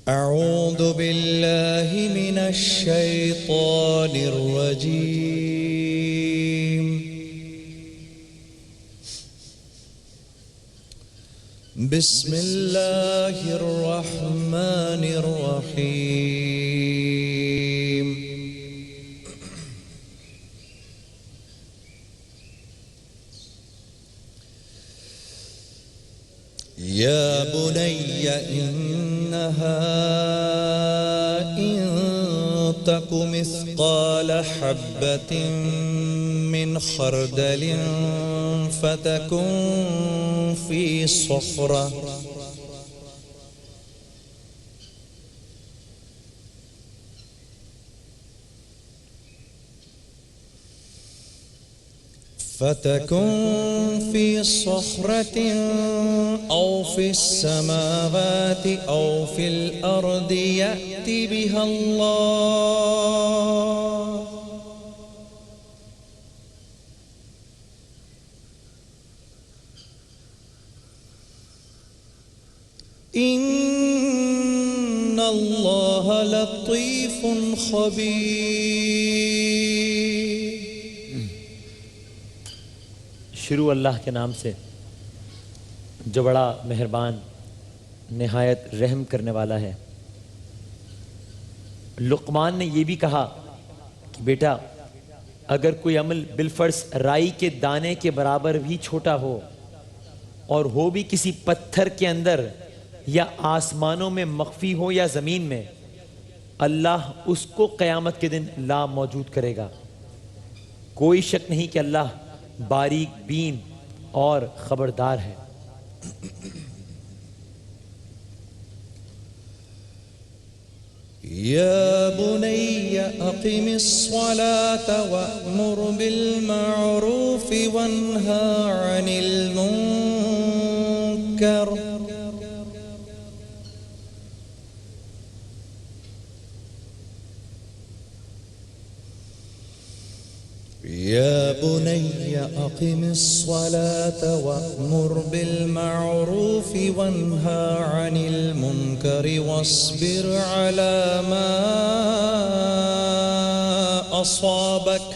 أعوذ بالله من الشيطان الرجيم بسم الله الرحمن الرحيم يا بني إنها إن تك مثقال حبة من خردل فتكن في صخرة أو في السماوات أو في الأرض يأت بها الله إن الله لطيف خبير. شروع اللہ کے نام سے جو بڑا مہربان نہایت رحم کرنے والا ہے. لقمان نے یہ بھی کہا کہ بیٹا اگر کوئی عمل بالفرض رائی کے دانے کے برابر بھی چھوٹا ہو اور ہو بھی کسی پتھر کے اندر یا آسمانوں میں مخفی ہو یا زمین میں، اللہ اس کو قیامت کے دن لا موجود کرے گا. کوئی شک نہیں کہ اللہ باریک بین اور خبردار ہے. يا بني أقم الصلاة وأمر بالمعروف وانهى عن المنكر يا بني أقم الصلاة وأمر بالمعروف وانهى عن المنكر واصبر على ما أصابك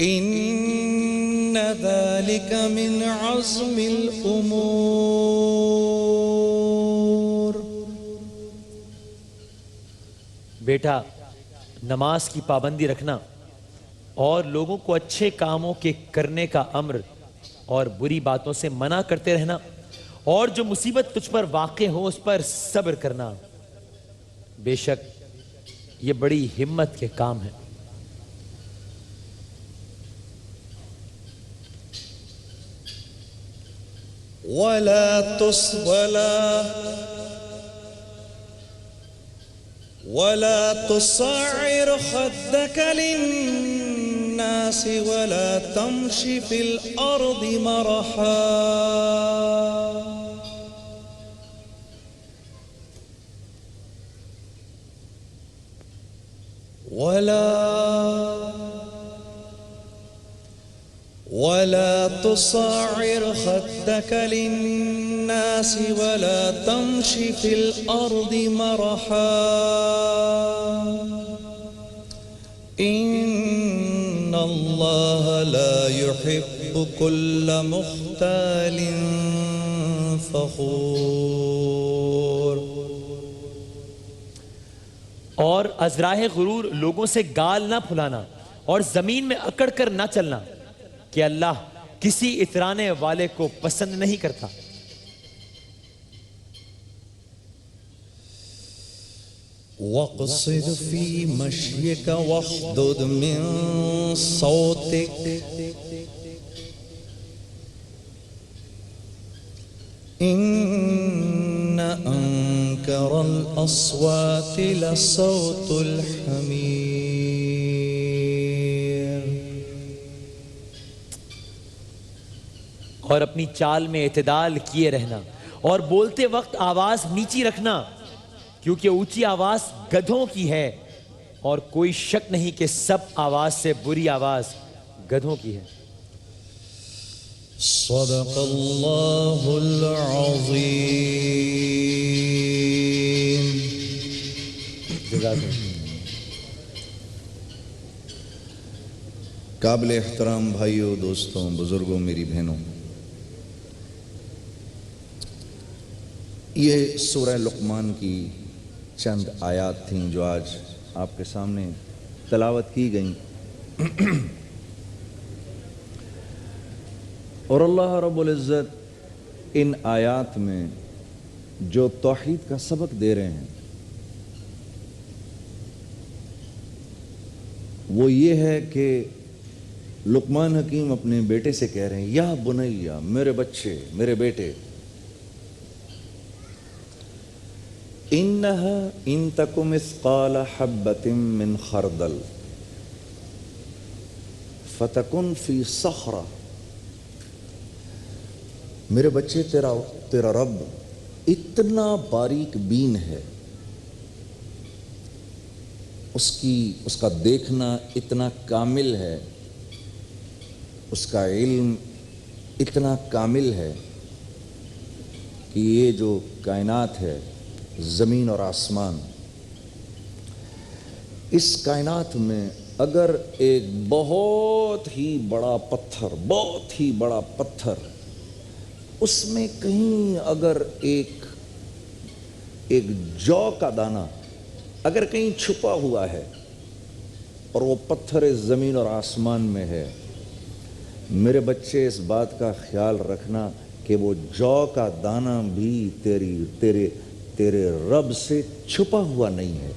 إن ذلك من عزم الأمور. بیٹا نماز کی پابندی رکھنا اور لوگوں کو اچھے کاموں کے کرنے کا امر اور بری باتوں سے منع کرتے رہنا، اور جو مصیبت تجھ پر واقع ہو اس پر صبر کرنا، بے شک یہ بڑی ہمت کے کام ہے. ولا تصعر خدك للناس ولا تمش في الأرض مرحا ولا تصعر خدك للناس ولا تمش في الأرض مرحا إن الله لا يحب كل مختال فخور. اور از راہ غرور لوگوں سے گال نہ پھلانا اور زمین میں اکڑ کر نہ چلنا کہ اللہ کسی اترانے والے کو پسند نہیں کرتا. واقصد في مشيك واغضض من صوتك إن أنكر الأصوات لصوت الحمير. اور اپنی چال میں اعتدال کیے رہنا اور بولتے وقت آواز نیچی رکھنا، کیونکہ اونچی آواز گدھوں کی ہے اور کوئی شک نہیں کہ سب آواز سے بری آواز گدھوں کی ہے. صدق اللہ العظیم. جزاک اللہ. قابل احترام بھائیوں، دوستوں، بزرگوں، میری بہنوں، یہ سورہ لقمان کی چند آیات تھیں جو آج آپ کے سامنے تلاوت کی گئیں. اور اللہ رب العزت ان آیات میں جو توحید کا سبق دے رہے ہیں وہ یہ ہے کہ لقمان حکیم اپنے بیٹے سے کہہ رہے ہیں، یا بنیا، میرے بچے، میرے بیٹے، انہا ان تک مثقال حبۃ من خردل فتکن فی صخرہ. میرے بچے، تیرا رب اتنا باریک بین ہے، اس کا دیکھنا اتنا کامل ہے، اس کا علم اتنا کامل ہے کہ یہ جو کائنات ہے، زمین اور آسمان، اس کائنات میں اگر ایک بہت ہی بڑا پتھر اس میں کہیں اگر ایک جو کا دانہ اگر کہیں چھپا ہوا ہے اور وہ پتھر زمین اور آسمان میں ہے، میرے بچے اس بات کا خیال رکھنا کہ وہ جو کا دانہ بھی تیرے رب سے چھپا ہوا نہیں ہے.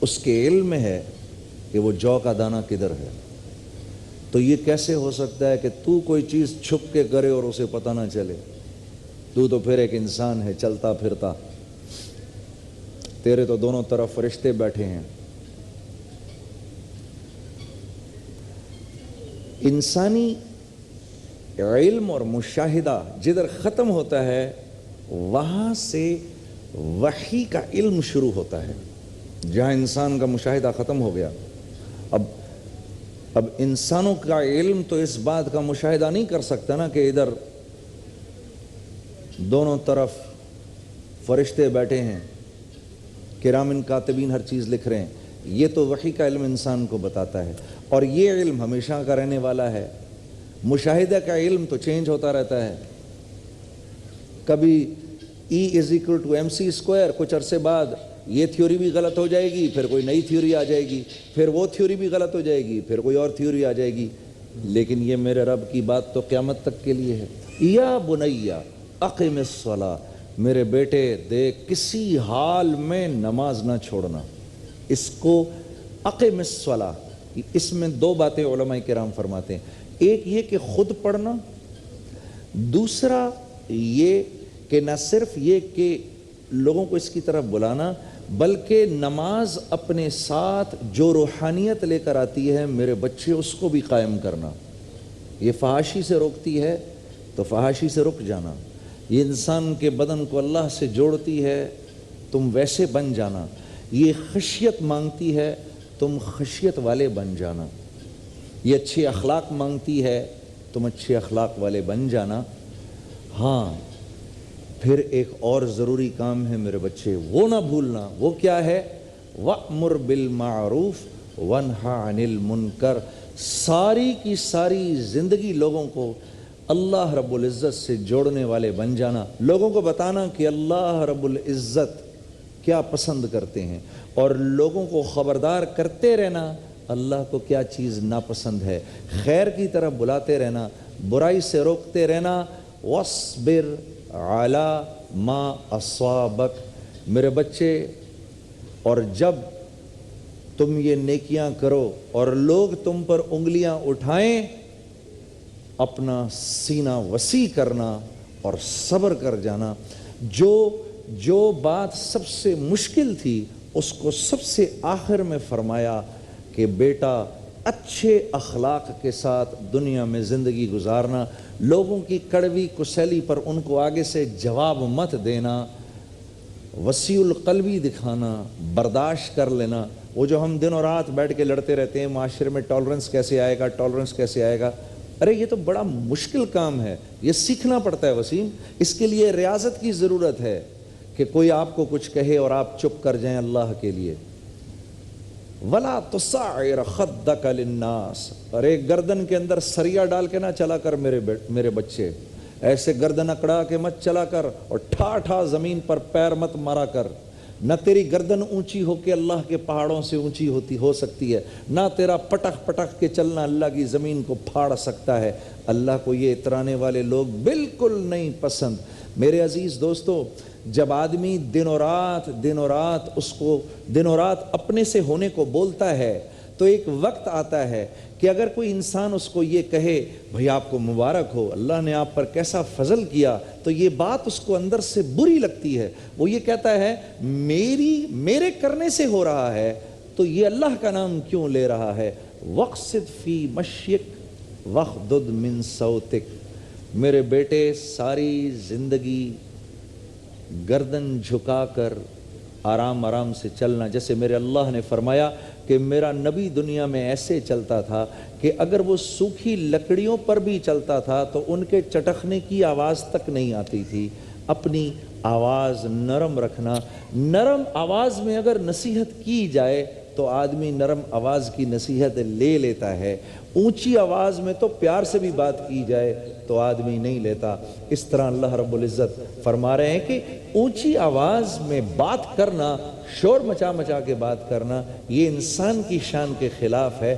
اس کے علم میں ہے کہ وہ جو کا دانہ کدھر ہے. تو یہ کیسے ہو سکتا ہے کہ تو کوئی چیز چھپ کے کرے اور اسے پتہ نہ چلے؟ تو پھر ایک انسان ہے چلتا پھرتا، تیرے تو دونوں طرف فرشتے بیٹھے ہیں. انسانی علم اور مشاہدہ جدھر ختم ہوتا ہے وہاں سے وحی کا علم شروع ہوتا ہے. جہاں انسان کا مشاہدہ ختم ہو گیا، اب انسانوں کا علم تو اس بات کا مشاہدہ نہیں کر سکتا نا کہ ادھر دونوں طرف فرشتے بیٹھے ہیں، کرامن کاتبین ہر چیز لکھ رہے ہیں. یہ تو وحی کا علم انسان کو بتاتا ہے، اور یہ علم ہمیشہ کا رہنے والا ہے. مشاہدہ کا علم تو چینج ہوتا رہتا ہے. کبھی E=mc²، کچھ عرصے بعد یہ تھیوری بھی غلط ہو جائے گی، پھر کوئی نئی تھیوری آ جائے گی، پھر وہ تھیوری بھی غلط ہو جائے گی، پھر کوئی اور تھیوری آ جائے گی. لیکن یہ میرے رب کی بات تو قیامت تک کے لیے ہے. یا بنیا اقم الصلاۃ، میرے بیٹے دیکھ کسی حال میں نماز نہ چھوڑنا. اس کو اقم الصلاۃ، اس میں دو باتیں علماء کرام فرماتے ہیں. ایک یہ کہ خود پڑھنا، دوسرا یہ کہ نہ صرف یہ کہ لوگوں کو اس کی طرف بلانا، بلکہ نماز اپنے ساتھ جو روحانیت لے کر آتی ہے میرے بچے اس کو بھی قائم کرنا. یہ فحاشی سے روکتی ہے تو فحاشی سے رک جانا. یہ انسان کے بدن کو اللہ سے جوڑتی ہے، تم ویسے بن جانا. یہ خشیت مانگتی ہے، تم خشیت والے بن جانا. یہ اچھے اخلاق مانگتی ہے، تم اچھے اخلاق والے بن جانا. ہاں پھر ایک اور ضروری کام ہے میرے بچے، وہ نہ بھولنا. وہ کیا ہے؟ وَأْمُرْ بِالْمَعْرُوفِ وَانْهَ عَنِ الْمُنْكَرِ. ساری کی ساری زندگی لوگوں کو اللہ رب العزت سے جوڑنے والے بن جانا. لوگوں کو بتانا کہ اللہ رب العزت کیا پسند کرتے ہیں، اور لوگوں کو خبردار کرتے رہنا اللہ کو کیا چیز ناپسند ہے. خیر کی طرف بلاتے رہنا، برائی سے روکتے رہنا. وَاصْبِرْ عَلَى مَا أَصَابَكَ. میرے بچے، اور جب تم یہ نیکیاں کرو اور لوگ تم پر انگلیاں اٹھائیں، اپنا سینہ وسیع کرنا اور صبر کر جانا. جو بات سب سے مشکل تھی اس کو سب سے آخر میں فرمایا کہ بیٹا اچھے اخلاق کے ساتھ دنیا میں زندگی گزارنا. لوگوں کی کڑوی کسیلی پر ان کو آگے سے جواب مت دینا، وسیع القلبی دکھانا، برداشت کر لینا. وہ جو ہم دن اور رات بیٹھ کے لڑتے رہتے ہیں معاشرے میں ٹالرنس کیسے آئے گا، ٹالرنس کیسے آئے گا، ارے یہ تو بڑا مشکل کام ہے, یہ سیکھنا پڑتا ہے وسیم, اس کے لیے ریاضت کی ضرورت ہے کہ کوئی آپ کو کچھ کہے اور آپ چپ کر جائیں اللہ کے لیے. وَلَا تُصَعِّرْ خَدَّكَ لِلنَّاسِ, ارے گردن کے اندر سریا ڈال کے نہ چلا کر میرے بچے, ایسے گردن اکڑا کے مت چلا کر, اور ٹھا ٹھا زمین پر پیر مت مارا کر. نہ تیری گردن اونچی ہو کے اللہ کے پہاڑوں سے اونچی ہو سکتی ہے, نہ تیرا پٹک پٹک کے چلنا اللہ کی زمین کو پھاڑ سکتا ہے. اللہ کو یہ اترانے والے لوگ بالکل نہیں پسند. میرے عزیز دوستو, جب آدمی دن و رات اپنے سے ہونے کو بولتا ہے, تو ایک وقت آتا ہے کہ اگر کوئی انسان اس کو یہ کہے بھئی آپ کو مبارک ہو, اللہ نے آپ پر کیسا فضل کیا, تو یہ بات اس کو اندر سے بری لگتی ہے. وہ یہ کہتا ہے میرے کرنے سے ہو رہا ہے, تو یہ اللہ کا نام کیوں لے رہا ہے. وَقْصِدْ فِي مَشْيِكْ وَخْدُدْ مِن صَوْتِكْ, میرے بیٹے ساری زندگی گردن جھکا کر آرام آرام سے چلنا. جیسے میرے اللہ نے فرمایا کہ میرا نبی دنیا میں ایسے چلتا تھا کہ اگر وہ سوکھی لکڑیوں پر بھی چلتا تھا تو ان کے چٹکنے کی آواز تک نہیں آتی تھی. اپنی آواز نرم رکھنا. نرم آواز میں اگر نصیحت کی جائے تو آدمی نرم آواز کی نصیحت لے لیتا ہے. اونچی آواز میں تو پیار سے بھی بات کی جائے تو آدمی نہیں لیتا. اس طرح اللہ رب العزت فرما رہے ہیں کہ اونچی آواز میں بات کرنا, شور مچا کے بات کرنا, یہ انسان کی شان کے خلاف ہے.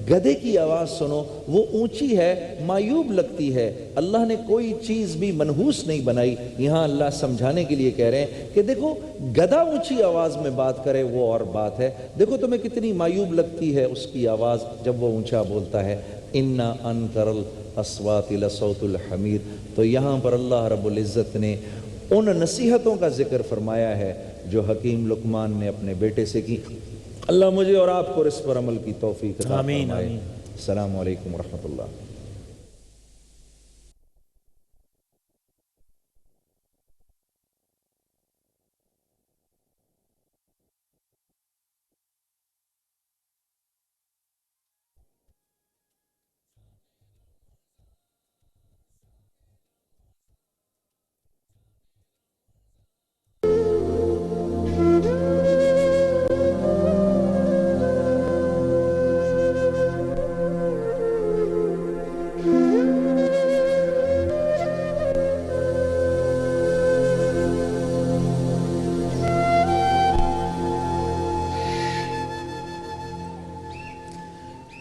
گدھے کی آواز سنو, وہ اونچی ہے, معیوب لگتی ہے. اللہ نے کوئی چیز بھی منحوس نہیں بنائی. یہاں اللہ سمجھانے کے لیے کہہ رہے ہیں کہ دیکھو گدھا اونچی آواز میں بات کرے وہ اور بات ہے, دیکھو تمہیں کتنی معیوب لگتی ہے اس کی آواز جب وہ اونچا بولتا ہے. اِنَّا أَنْكَرَ الْأَصْوَاتِ لَصَوْتُ الْحَمِيرِ. تو یہاں پر اللہ رب العزت نے ان نصیحتوں کا ذکر فرمایا ہے جو حکیم لقمان نے اپنے بیٹے سے کی. اللہ مجھے اور آپ کو اس پر عمل کی توفیق عطا فرمائے. السلام علیکم ورحمۃ اللہ.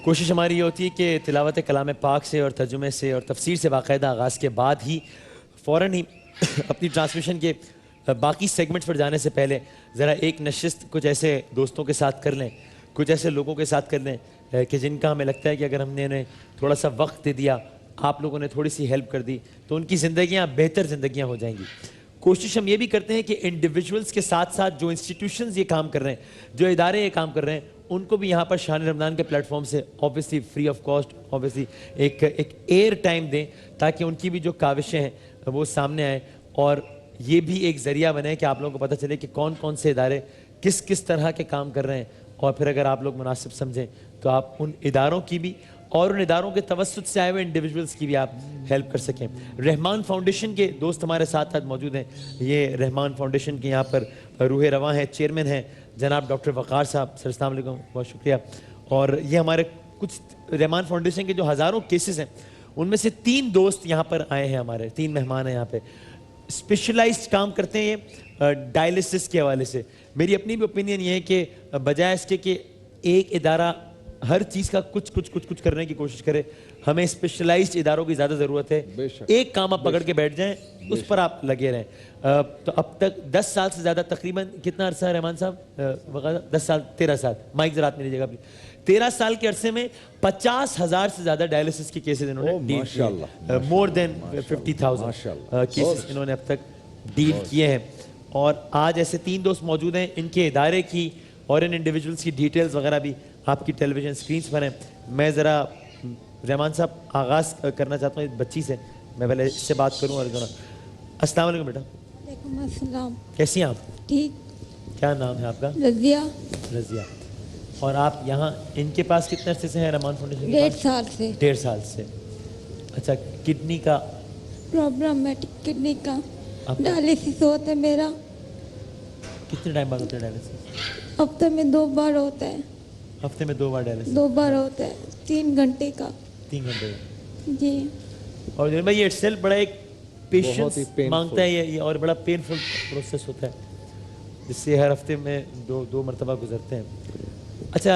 کوشش ہماری یہ ہوتی ہے کہ تلاوت کلام پاک سے اور ترجمے سے اور تفسیر سے باقاعدہ آغاز کے بعد ہی فوراً ہی اپنی ٹرانسمیشن کے باقی سیگمنٹس پر جانے سے پہلے ذرا ایک نشست کچھ ایسے دوستوں کے ساتھ کر لیں, کچھ ایسے لوگوں کے ساتھ کر لیں کہ جن کا ہمیں لگتا ہے کہ اگر ہم نے انہیں تھوڑا سا وقت دے دیا, آپ لوگوں نے تھوڑی سی ہیلپ کر دی, تو ان کی زندگیاں بہتر زندگیاں ہو جائیں گی. کوشش ہم یہ بھی کرتے ہیں کہ انڈیویجولز کے ساتھ ساتھ جو انسٹیٹیوشنز یہ کام کر رہے ہیں, جو ادارے یہ کام کر رہے ہیں, ان کو بھی یہاں پر شان رمضان کے پلیٹ فارم سے obviously free of cost obviously ایک ایئر ٹائم دیں, تاکہ ان کی بھی جو کاوشیں ہیں وہ سامنے آئیں, اور یہ بھی ایک ذریعہ بنے کہ آپ لوگوں کو پتہ چلے کہ کون کون سے ادارے کس کس طرح کے کام کر رہے ہیں, اور پھر اگر آپ لوگ مناسب سمجھیں تو آپ ان اداروں کی بھی اور ان اداروں کے توسط سے آئے ہوئے انڈیویجولز کی بھی آپ ہیلپ کر سکیں. رحمان فاؤنڈیشن کے دوست ہمارے ساتھ موجود ہیں. یہ رحمان فاؤنڈیشن کے یہاں پر روح رواں ہیں, چیئرمین ہیں جناب ڈاکٹر وقار صاحب. سر السلام علیکم, بہت شکریہ. اور یہ ہمارے کچھ رحمان فاؤنڈیشن کے جو ہزاروں کیسز ہیں, ان میں سے 3 دوست یہاں پر آئے ہیں, ہمارے 3 مہمان ہیں یہاں پہ, اسپیشلائزڈ کام کرتے ہیں یہ ڈائلسس کے حوالے سے. میری اپنی بھی اوپینین یہ ہے کہ بجائے اس کے کہ ایک ادارہ ہر چیز کا کچھ کرنے کی کوشش کرے, ہمیں اسپیشلائزڈ اداروں کی زیادہ ضرورت ہے. ایک کام آپ پکڑ کے بیٹھ جائیں, اس پر آپ لگے رہیں. تو اب تک 10 سال سے زیادہ, تقریباً کتنا عرصہ ہے رحمان صاحب, 10 سال 13 سال, مائک ذرا میری جگہ پہ, 13 سال کے عرصے میں 50,000 سے زیادہ ڈائلسس کے کیسز انہوں نے ڈیل کیے. مور دین 50,000 کیسز انہوں نے اب تک ڈیل کیے ہیں. اور آج ایسے 3 دوست موجود ہیں, ان کے ادارے کی اور ان انڈیویجولز کی ڈیٹیلز وغیرہ بھی آپ کی ٹیلی ویژن سکرینز پر ہیں. میں ذرا رحمان صاحب آغاز کرنا چاہتا ہوں ایک بچی سے, میں پہلے اس سے بات کروں. اور السلام علیکم بیٹا. وعلیکم السلام. کیسی ہیں آپ؟ ٹھیک. کیا نام ہے آپ کا؟ رضیہ. رضیہ. اور آپ یہاں ان کے پاس کتنے عرصے سے ہیں رحمان فاؤنڈیشن کے پاس؟ 1.5 سال سے. 1.5 سال سے. अच्छा, किडनी का प्रॉब्लम है, किडनी का आपका? डायलिसिस होता है मेरा, कितने टाइम बाद होता है डायलिसिस? हफ्ते में 2 बार होता है, हफ्ते में 2 बार डायलिसिस? 2 बार होता है, 3 घंटे का। 3 घंटे? जी। और जो भाई ये इटसेल्फ बड़ा एक बहुत ही पेशेंस painful मांगता है ये और बड़ा पेनफुल प्रोसेस होता है, जिससे हर हफ्ते में दो मरतबा गुजरते हैं। अच्छा,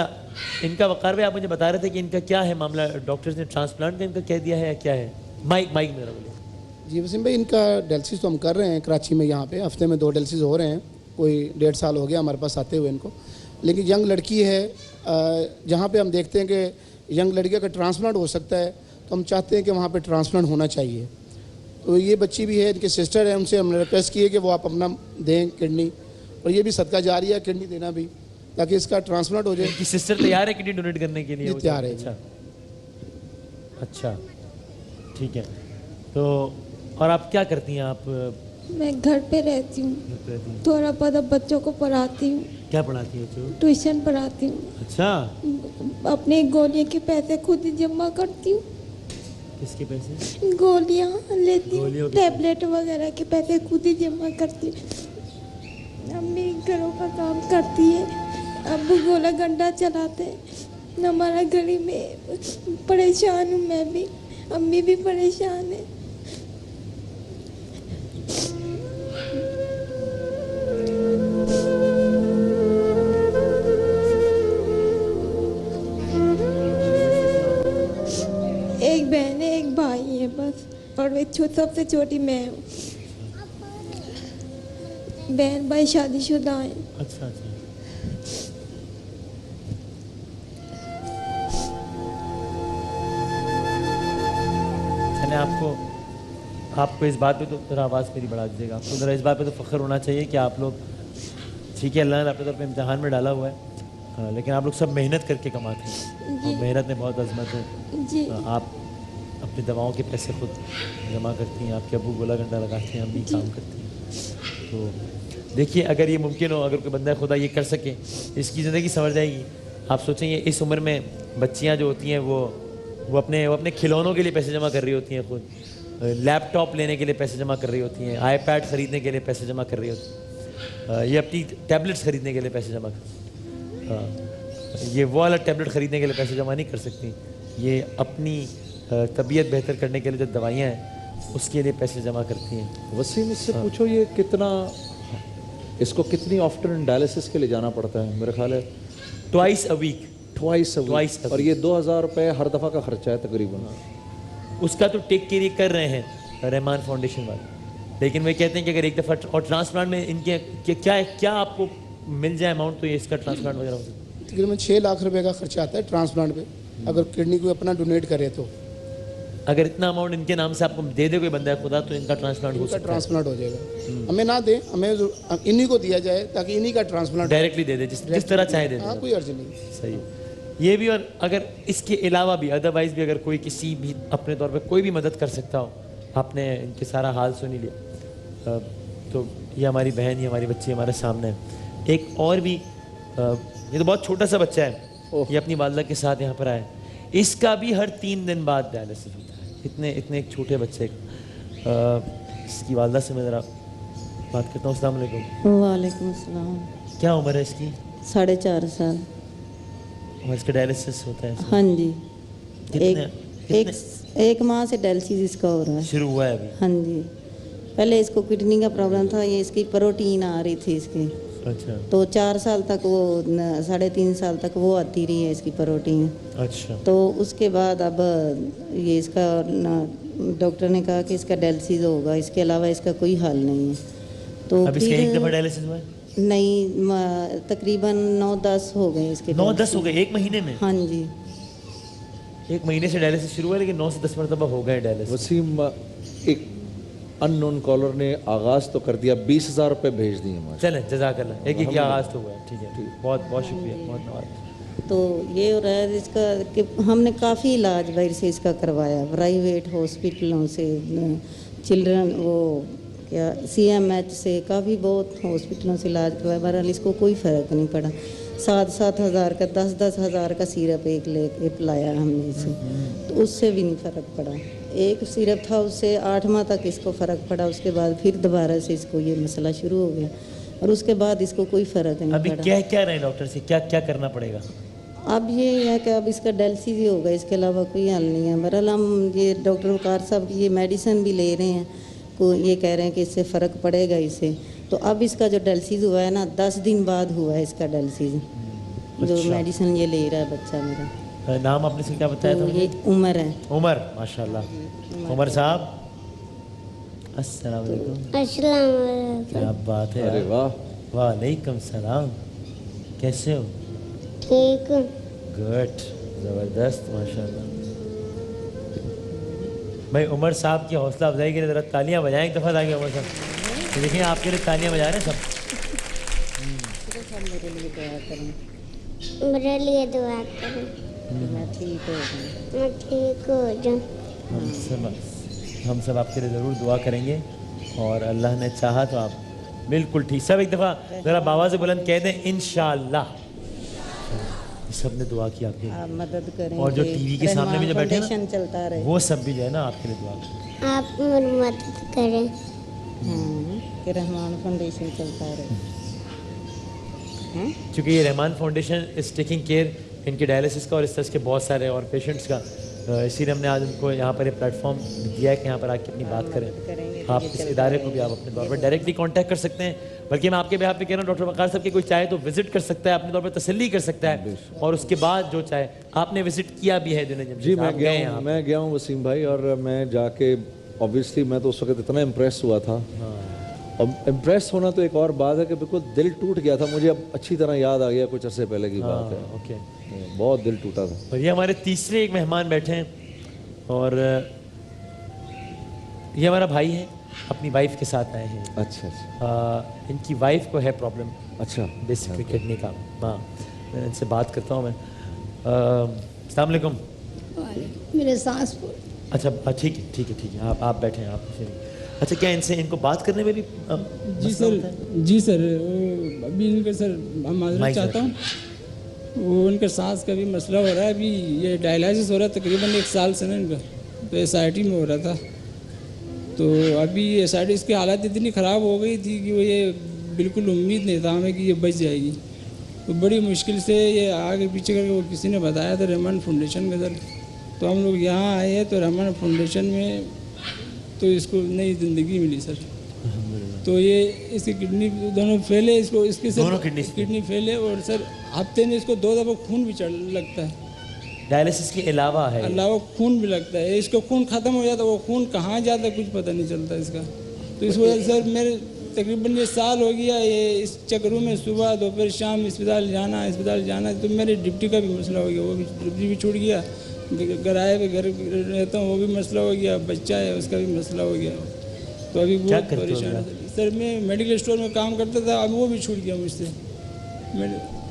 इनका वकार भाई आप मुझे बता रहे थे कि इनका क्या है मामला, डॉक्टर्स ने ट्रांसप्लांट का इनका कह दिया है या क्या है? माइक मेरा बोलिए। जी वसीम भाई, इनका डायलिसिस तो हम कर रहे हैं कराची में, यहाँ पे हफ्ते में 2 डायलिसिस हो रहे हैं, कोई 1.5 साल हो गया हमारे पास आते हुए इनको। लेकिन यंग लड़की है, जहाँ पे हम देखते हैं कि यंग लड़की का ट्रांसप्लांट हो सकता है, तो हम चाहते हैं कि वहाँ पे ट्रांसप्लांट होना चाहिए। तो ये बच्ची भी है, इनके सिस्टर है, उनसे हमने रिक्वेस्ट की है कि वो आप अपना दें किडनी, और ये भी सदका जारी है किडनी देना भी, ताकि इसका ट्रांसप्लांट हो जाए। इनकी सिस्टर तैयार है किडनी डोनेट करने के लिए? जी, तैयार है। अच्छा, ठीक है। तो और आप क्या करती हैं आप? मैं घर पे रहती हूँ, थोड़ा बहुत बच्चों को पढ़ाती हूँ, क्या पढ़ाती हैं बच्चों? ट्यूशन पढ़ाती हूँ, अच्छा, अपने गोलियों के पैसे खुद ही जमा करती हूँ, किसके पैसे? गोलियाँ लेती हूँ, गोलियों के टैबलेट वगैरह के पैसे खुद ही जमा करती हूँ। अम्मी घरों का काम करती है, अब्बू गोला गंडा चलाते हैं। हमारा गली में परेशान हूँ मैं भी, अम्मी भी परेशान है। एक बहन है, एक भाई है बस, और सबसे छोटी मैं हूँ। बहन भाई शादीशुदा है। अच्छा अच्छा। मैंने आपको इस बात पे तो ज़रा आवाज़ मेरी बढ़ा दीजिएगा। आपको ज़रा इस बात पे तो फ़ख्र होना चाहिए कि आप लोग, ठीक है अल्लाह ने अपने तौर पे इम्तिहान में डाला हुआ है, लेकिन आप लोग सब मेहनत करके कमाते हैं, और मेहनत में बहुत अजमत है। जी। आप अपनी दवाओं के पैसे खुद जमा करती हैं, आपके अब्बू गोला घंटा लगाते हैं, अम्मी काम करती हैं। तो देखिए, अगर ये मुमकिन हो, अगर कोई बंदा खुदा ये कर सके, इसकी ज़िंदगी संवर जाएगी। आप सोचेंगे इस उम्र में बच्चियाँ जो होती हैं वो अपने खिलौनों के लिए पैसे जमा कर रही होती हैं, खुद लैपटॉप लेने के लिए पैसे जमा कर रही होती हैं, आईपैड ख़रीदने के लिए पैसे जमा कर रही होती हैं, ये अपनी टैबलेट्स ख़रीदने के लिए पैसे जमा कर, ये वो वाला टैबलेट ख़रीदने के लिए पैसे जमा नहीं कर सकती, ये अपनी तबीयत बेहतर करने के लिए जो दवाइयाँ हैं उसके लिए पैसे जमा करती हैं। वसीम, इससे पूछो ये इसको कितनी ऑफ्टन डायलिसिस के लिए जाना पड़ता है? मेरे ख्याल है ट्वाइस अ वीक। और ये 2000 रुपये हर दफ़ा का खर्चा है तकरीबन। उसका तो टेक के लिए कर रहे हैं रहमान फाउंडेशन वाले, लेकिन वे कहते हैं कि अगर एक दफ़ा और ट्रांसप्लांट में इनके क्या आपको मिल जाए अमाउंट, तो ये इसका ट्रांसप्लांट वगैरह हो सकता है? तकरीबन 6 लाख रुपए का खर्चा आता है ट्रांसप्लांट पे, अगर किडनी को अपना डोनेट करे तो। अगर इतना अमाउंट इनके नाम से आपको दे दे कोई बंदा खुदा, तो इनका ट्रांसप्लांट हो सकता है। ट्रांसप्लांट हो जाएगा। हमें ना दें, हमें इन्हीं को दिया जाए, ताकि इन्हीं का ट्रांसप्लांट डायरेक्टली दे दे, जिस तरह चाहे दे दे। हाँ, कोई अर्ज नहीं। सही, ये भी। और अगर इसके अलावा भी अदरवाइज भी अगर कोई किसी भी अपने तौर पे कोई भी मदद कर सकता हो, आपने इनके सारा हाल सुन ही लिया, तो ये हमारी बहन, ये हमारी बच्ची हमारे सामने है। एक और भी, ये तो बहुत छोटा सा बच्चा है, ये अपनी वालदा के साथ यहाँ पर आया, इसका भी हर 3 दिन बाद डायलिसिस होता है। इतने एक छोटे बच्चे का। इसकी वालदा से मैं ज़रा बात करता हूँ। अस्सलाम वालेकुम। वालेकुम अस्सलाम। क्या उम्र है इसकी? 4.5 साल। और इसका डायलिसिस होता है? हाँ जी। कितने एक माह से डायलिसिस इसका हो रहा है। शुरू हुआ है अभी? हाँ जी। पहले इसको किडनी का प्रॉब्लम था, ये इसकी प्रोटीन आ रही थी इसकी। अच्छा। तो 4 साल तक वो 3.5 साल तक वो आती रही है इसकी प्रोटीन। अच्छा। तो उसके बाद अब ये इसका डॉक्टर ने कहा कि इसका डायलिसिस होगा, इसके अलावा इसका कोई हल नहीं है। तो अब इसका एक दफ़ा डायलिसिस हुआ है? नहीं, तकरीबन 9-10 हो गए इसके। 9-10 हो गए एक महीने में? हाँ जी। 1 महीने से डायलिसिस शुरू हुआ, लेकिन 9 से 10 मरतबा हो गए डायलिसिस। वसीम, एक अननोन कॉलर ने आगाज़ तो कर दिया, 20,000 रुपये भेज दिए हमारे। चलें, जज़ाकल्लाह, एक आगाज़ तो हुआ है। ठीक है, बहुत बहुत शुक्रिया, बहुत धन्यवाद। तो ये हो रहा है इसका कि हमने काफ़ी इलाज बाहर से इसका करवाया, प्राइवेट हॉस्पिटलों से, चिल्ड्रन वो क्या CMH से, काफ़ी बहुत हॉस्पिटलों से इलाज करवाया। बहरहाल इसको कोई फ़र्क नहीं पड़ा। 7-7 हज़ार का, 10-10 हज़ार का सिरप एक लेके पिलाया हमने इसे, तो उससे भी नहीं फ़र्क पड़ा। एक सिरप था उससे 8 माह तक इसको फ़र्क पड़ा, उसके बाद फिर दोबारा से इसको ये मसला शुरू हो गया और उसके बाद इसको कोई फ़र्क नहीं अभी पड़ा। क्या रहे डॉक्टर से, क्या क्या करना पड़ेगा? अब ये है कि अब इसका डायलिसिस ही होगा, इसके अलावा कोई हल नहीं है। बहरहाल हम ये डॉक्टर वकार साहब की ये मेडिसिन भी ले रहे हैं, को ये कह रहे हैं कि इससे फ़र्क पड़ेगा इससे। तो अब इसका जो डायलिसिस हुआ है ना 10 दिन बाद हुआ है इसका डायलिसिस, जो मेडिसिन ये ले रहा है बच्चा मेरा। नाम आपने से क्या बताया तो था? ये उमर है। उमर, माशाल्लाह। उमर साहब अस्सलाम वालेकुम। अस्सलाम क्या बात है अरे यार। वाह, वालेकुम सलाम, कैसे हो? ठीक। गुड, ज़बरदस्त, माशाल्लाह। भाई उमर साहब की हौसला अफजाई के लिए ज़रा तालियां बजाएं एक दफ़ा ताकि उमर साहब तो देखिए आपके लिए तालियां बजा रहे हैं सब। मेरे लिए दुआ करें, मेरे लिए दुआ करें, मैं ठीक हो जाऊँ। मैं ठीक हो जाऊँ। हम सब आपके लिए ज़रूर दुआ करेंगे और अल्लाह ने चाहा तो आप बिल्कुल ठीक। सब एक दफ़ा ज़रा बाबा से बुलंद कह दें इंशाअल्लाह। सब ने दुआ की आपके लिए। आप मदद करें और जो टीवी के सामने भी जो बैठे हैं ना, फाउंडेशन चलता रहे। वो सब भी जो है ना आपके लिए दुआ करें। आप मेरी मदद करें। कि रहमान फाउंडेशन चलता रहे। क्योंकि ये Rahman foundation is taking care इनके डायलिसिस का और इस तरह के बहुत सारे और पेशेंट्स का, इसीलिए हमने आज उनको यहाँ पर एक प्लेटफॉर्म दिया है कि यहाँ पर आके अपनी बात करें। आप इस इदारे को भी आप अपने तौर पर डायरेक्टली कांटेक्ट कर सकते हैं, बल्कि मैं आपके बेहाफ पे कह रहा हूँ डॉक्टर वकार साहब की कोई चाहे तो विजिट कर सकता है, अपने तौर पर तसल्ली कर सकता है और उसके बाद जो चाहे। आपने विजिट किया भी है जुनैद जी मैं गया हूँ वसीम भाई, और मैं जाके ऑब्वियसली मैं तो उस वक्त इतना इम्प्रेस हुआ था। अब इम्प्रेस होना तो एक और बात है कि बिल्कुल दिल टूट गया था मुझे। अब अच्छी तरह याद आ गया, कुछ अरसे पहले की बात है। ओके, बहुत दिल टूटा था। और ये हमारे तीसरे एक मेहमान बैठे हैं और ये हमारा भाई है, अपनी वाइफ के साथ आए हैं। अच्छा अच्छा इनकी वाइफ को है प्रॉब्लम, अच्छा बेसिकली किडनी का। हाँ, मैं इनसे बात करता हूँ मैं। अस्सलाम वालेकुम। मेरे सास अच्छा ठीक है ठीक है ठीक है, आप बैठे हैं आप। अच्छा, क्या इनसे इनको बात करने में भी जी सर अभी इनका सर हम माजरत चाहता हूँ, वो उनके सांस का भी मसला हो रहा है। अभी ये डायलिसिस हो रहा है तकरीबन 1 साल से ना इनका, तो SIT में हो रहा था। तो अभी SIT इसकी हालत इतनी ख़राब हो गई थी कि वो ये बिल्कुल उम्मीद नहीं था हमें कि ये बच जाएगी। तो बड़ी मुश्किल से ये आगे पीछे करके वो किसी ने बताया था रहमान फाउंडेशन के सर, तो हम लोग यहाँ आए हैं। तो रहमान फाउंडेशन में तो इसको नई ज़िंदगी मिली सर। तो ये इसकी किडनी दोनों फेल है, इसको इसकी दोनों किडनी फेल है और सर हफ्ते में इसको 2 दफ़ा खून भी चढ़ लगता है। डायलिसिस के अलावा है, अलावा खून भी लगता है। इसको खून ख़त्म हो जाता है, वो खून कहाँ जाता है कुछ पता नहीं चलता इसका। तो इस वजह से सर मेरे तकरीबन ये साल हो गया ये इस चक्रों में सुबह दोपहर शाम अस्पताल जाना। तो मेरे डिप्टी का भी मसला हो गया, वो भी डिप्टी भी छूट गया। किराए पे घर रहता हूँ, वो भी मसला हो गया। बच्चा है उसका भी मसला हो गया। तो अभी बहुत परेशान है सर। मैं मेडिकल स्टोर में काम करता था, अब वो भी छूट गया मुझसे।